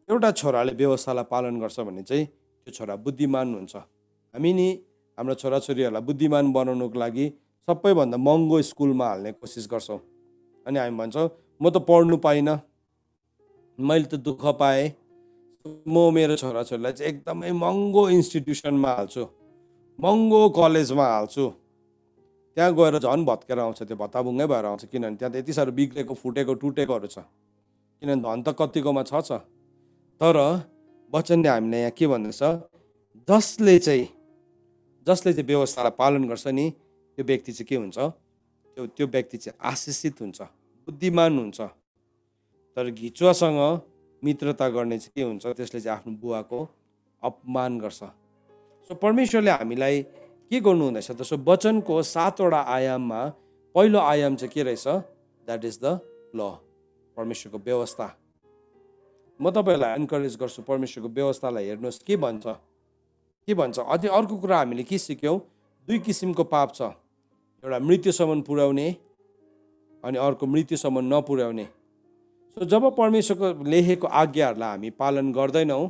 एउटा छोराले व्यवस्थालाई पालन गर्छ भने चाहिँ त्यो छोरा बुद्धिमान हुन्छ। हामी नि हाम्रो छोराछोरीहरूलाई बुद्धिमान बनाउनुको लागि सबैभन्दा महँगो स्कुलमा हाल्ने कोसिस गर्छौँ। अनि हामी भन्छौँ म त पढ्नु पाइनँ, मैले त दुःख पाएँ, म मेरो छोराछोरीलाई चाहिँ एकदमै महँगो इन्स्टिट्युसनमा हाल्छु, महँगो कलेजमा हाल्छु। त्यहाँ गएर झन् भत्केर आउँछ, त्यो भत्ताभुङ्गै भएर आउँछ। किनभने त्यहाँ त यति साह्रो बिग्रेको फुटेको टुटेकोहरू छ, किनभने धन त कतिकोमा छ। तर वचनले हामीलाई यहाँ के भन्दैछ? जसले चाहिँ व्यवस्थालाई पालन गर्छ नि त्यो व्यक्ति चाहिँ के हुन्छ? त्यो व्यक्ति चाहिँ आशिषित हुन्छ, बुद्धिमान हुन्छ। तर घिचुवासँग मित्रता गर्ने चाहिँ के हुन्छ? त्यसले चाहिँ आफ्नो बुवाको अपमान गर्छ। सो परमेश्वरले हामीलाई के गर्नु हुँदैछ त? सो वचनको 7वटा आयाममा पहिलो आयाम चाहिँ के रहेछ? द्याट इज द ल, परमेश्वरको व्यवस्था। म तपाईँहरूलाई एन्करेज गर्छु परमेश्वरको व्यवस्थालाई हेर्नुहोस् के भन्छ। अझै अर्को कुरा हामीले के सिक्यौँ? 2 किसिमको पाप छ, एउटा मृत्युसम्म पुर्याउने अनि अर्को मृत्युसम्म नपुर्याउने। सो जब परमेश्वरको लेखेको आज्ञाहरूलाई हामी पालन गर्दैनौँ,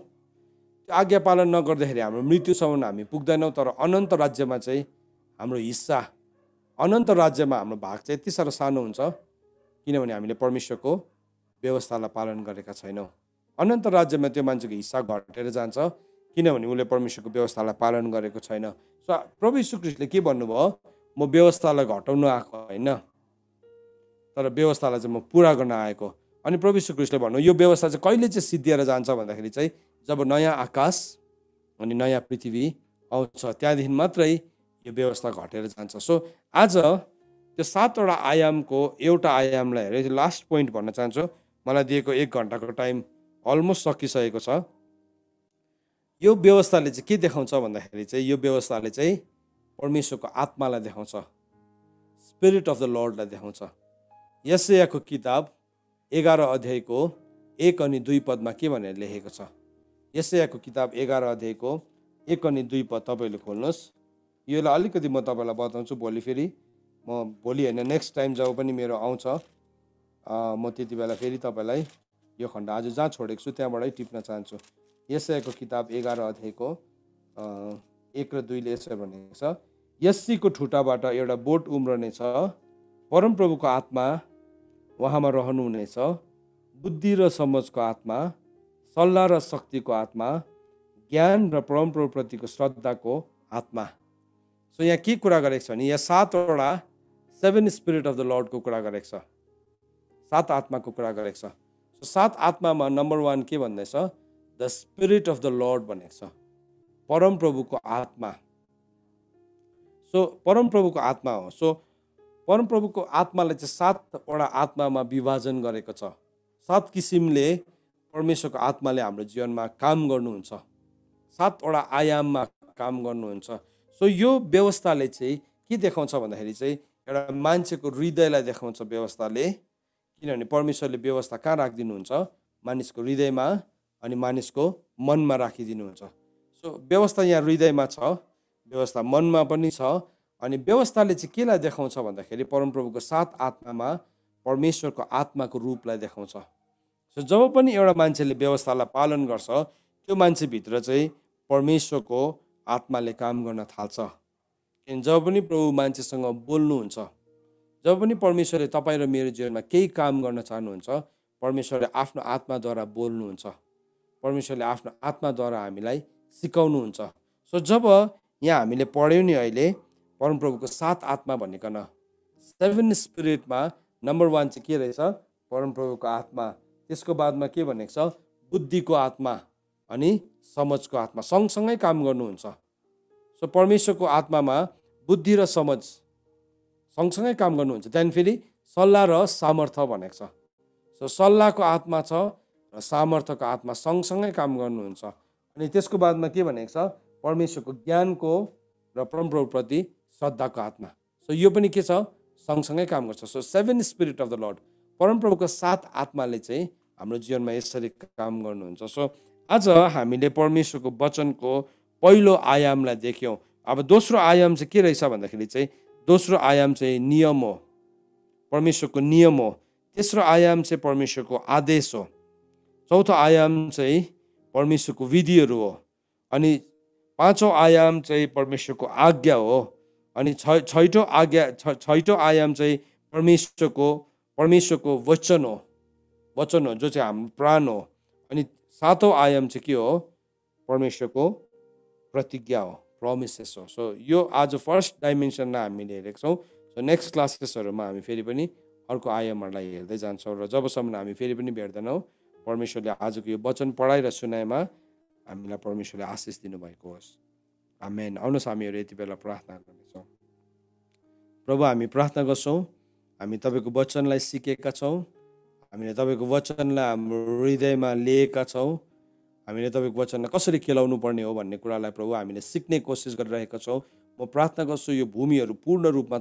त्यो आज्ञा पालन नगर्दाखेरि हाम्रो मृत्युसम्म हामी पुग्दैनौँ। तर अनन्त राज्यमा चाहिँ हाम्रो हिस्सा, अनन्त राज्यमा हाम्रो भाग चाहिँ यति साह्रो सानो हुन्छ किनभने हामीले परमेश्वरको व्यवस्थालाई पालन गरेका छैनौँ। अनन्त राज्यमा त्यो मान्छेको हिस्सा घटेर जान्छ किनभने उसले परमेश्वरको व्यवस्थालाई पालन गरेको छैन। सो प्रभु यीशु ख्रीष्टले के भन्नुभयो? म व्यवस्थालाई घटाउन आएको होइन, तर व्यवस्थालाई चाहिँ म पुरा गर्न आएको। अनि प्रभु यीशु ख्रीष्टले भन्नु यो व्यवस्था चाहिँ कहिले चाहिँ सिद्धिएर जान्छ भन्दाखेरि चाहिँ जब नयाँ आकाश अनि नयाँ पृथ्वी आउँछ, त्यहाँदेखि मात्रै यो व्यवस्था घटेर जान्छ। सो आज त्यो 7वटा आयामको एउटा आयामलाई हेरेर लास्ट पोइन्ट भन्न चाहन्छु। मलाई दिएको 1 घन्टाको टाइम अलमोस्ट सकिसकेको छ। यो व्यवस्थाले चाहिँ के देखाउँछ भन्दाखेरि चाहिँ यो व्यवस्थाले चाहिँ परमेश्वरको आत्मालाई देखाउँछ, स्पिरिट अफ द लर्डलाई देखाउँछ। यशायाको किताब 11 अध्यायको 1 अनि 2 पदमा के भनेर लेखेको छ? यशायाको किताब 11 अध्यायको 1 अनि 2 पद तपाईँले खोल्नुहोस्। योलाई अलिकति म तपाईँलाई बताउँछु भोलि, फेरि म भोलि होइन नेक्स्ट टाइम जब पनि मेरो आउँछ म त्यति बेला फेरि तपाईँलाई यो खण्ड आज जहाँ छोडेको छु त्यहाँबाटै टिप्न चाहन्छु। यशायाको किताब 11 अध्यायको 1 र 2ले यसरी भनेको छ, यस्सीको ठुटाबाट एउटा बोट उम्रनेछ, परमप्रभुको आत्मा उहाँमा रहनुहुनेछ, बुद्धि र समझको आत्मा, सल्लाह र शक्तिको आत्मा, ज्ञान र परमप्रभुप्रतिको श्रद्धाको आत्मा। सो यहाँ के कुरा गरेको छ भने यहाँ 7वटा 7 स्पिरिट अफ द लर्डको कुरा गरेको छ, 7 आत्माको कुरा गरेको छ। सो 7 आत्मामा नम्बर 1 के भन्दैछ? The spirit of the lord भनेको छ, परमप्रभुको आत्मा। सो परमप्रभुको आत्मा हो। सो परमप्रभुको आत्मालाई चाहिँ 7वटा आत्मामा विभाजन गरेको छ। 7 किसिमले परमेश्वरको आत्माले हाम्रो जीवनमा काम गर्नुहुन्छ, 7वटा आयाममा काम गर्नुहुन्छ। सो यो व्यवस्थाले चाहिँ के देखाउँछ भन्दाखेरि चाहिँ एउटा मान्छेको हृदयलाई देखाउँछ व्यवस्थाले, किनभने परमेश्वरले व्यवस्था कहाँ राखिदिनुहुन्छ? मानिसको हृदयमा अनि मानिसको मनमा राखिदिनुहुन्छ। सो व्यवस्था यहाँ हृदयमा छ, व्यवस्था मनमा पनि छ। अनि व्यवस्थाले चाहिँ केलाई देखाउँछ भन्दाखेरि परमप्रभुको 7 आत्मामा परमेश्वरको आत्माको रूपलाई देखाउँछ। सो जब पनि एउटा मान्छेले व्यवस्थालाई पालन गर्छ त्यो मान्छेभित्र चाहिँ परमेश्वरको आत्माले काम गर्न थाल्छ। किन जब पनि प्रभु मान्छेसँग बोल्नुहुन्छ, जब पनि परमेश्वरले तपाईँ र मेरो जीवनमा केही काम गर्न चाहनुहुन्छ, परमेश्वरले आफ्नो आत्माद्वारा बोल्नुहुन्छ, परमेश्वरले आफ्नो आत्माद्वारा हामीलाई सिकाउनुहुन्छ। सो जब यहाँ हामीले पढ्यौँ नि अहिले परमप्रभुको 7 आत्मा भनेको 7 स्पिरिटमा नम्बर 1 चाहिँ के रहेछ? परमप्रभुको आत्मा। त्यसको बादमा के भनेको छ? बुद्धिको आत्मा अनि समझको आत्मा सँगसँगै काम गर्नुहुन्छ। सो परमेश्वरको आत्मामा बुद्धि र समझ सँगसँगै काम गर्नुहुन्छ। त्यहाँदेखि फेरि सल्लाह र सामर्थ्य भनेको छ। सो सल्लाहको आत्मा छ र सामर्थ्यको आत्मा सँगसँगै काम गर्नुहुन्छ। अनि त्यसको बादमा के भनेको छ? परमेश्वरको ज्ञानको र परमप्रभुप्रति श्रद्धाको आत्मा। सो यो पनि के छ, सँगसँगै काम गर्छ। So 7 spirit of the lord, परमप्रभुको 7 आत्माले चाहिँ हाम्रो जीवनमा यसरी काम गर्नुहुन्छ। सो आज हामीले परमेश्वरको वचनको पहिलो आयामलाई देख्यौँ। अब दोस्रो आयाम चाहिँ के रहेछ भन्दाखेरि चाहिँ दोस्रो आयाम चाहिँ नियम हो, परमेश्वरको नियम हो। तेस्रो आयाम चाहिँ परमेश्वरको आदेश हो। चौथो आयाम चाहिँ परमेश्वरको विधिहरू हो। अनि पाँचौँ आयाम चाहिँ परमेश्वरको आज्ञा हो। अनि छैटौँ आयाम चाहिँ परमेश्वरको वचन हो, जो चाहिँ हाम्रो प्राण हो। अनि सातौँ आयाम चाहिँ के हो, परमेश्वरको प्रतिज्ञा हो, प्रोमिसेस हो। सो यो आज फर्स्ट डाइमेन्सनलाई हामीले हेरेको छौँ। सो नेक्स्ट क्लासेसहरूमा हामी फेरि पनि अर्को आयामहरूलाई हेर्दै जान्छौँ। र जबसम्म हामी फेरि पनि भेट्दैनौँ, परमेश्वरले आजको यो वचन पढाइ र सुनाइमा हामीलाई परमेश्वरले आशिष दिनुभएको होस्। आमेन। आउनुहोस् हामीहरू यति बेला प्रार्थना गर्नेछौँ। प्रभु, हामी प्रार्थना गर्छौँ, हामी तपाईँको वचनलाई सिकेका छौँ, हामीले तपाईँको वचनलाई हाम्रो हृदयमा लिएका छौँ। हामीले तपाईँको वचनलाई कसरी केलाउनु पर्ने हो भन्ने कुरालाई प्रभु हामीले सिक्ने कोसिस गरिरहेका छौँ। म प्रार्थना गर्छु यो भूमिहरू पूर्ण रूपमा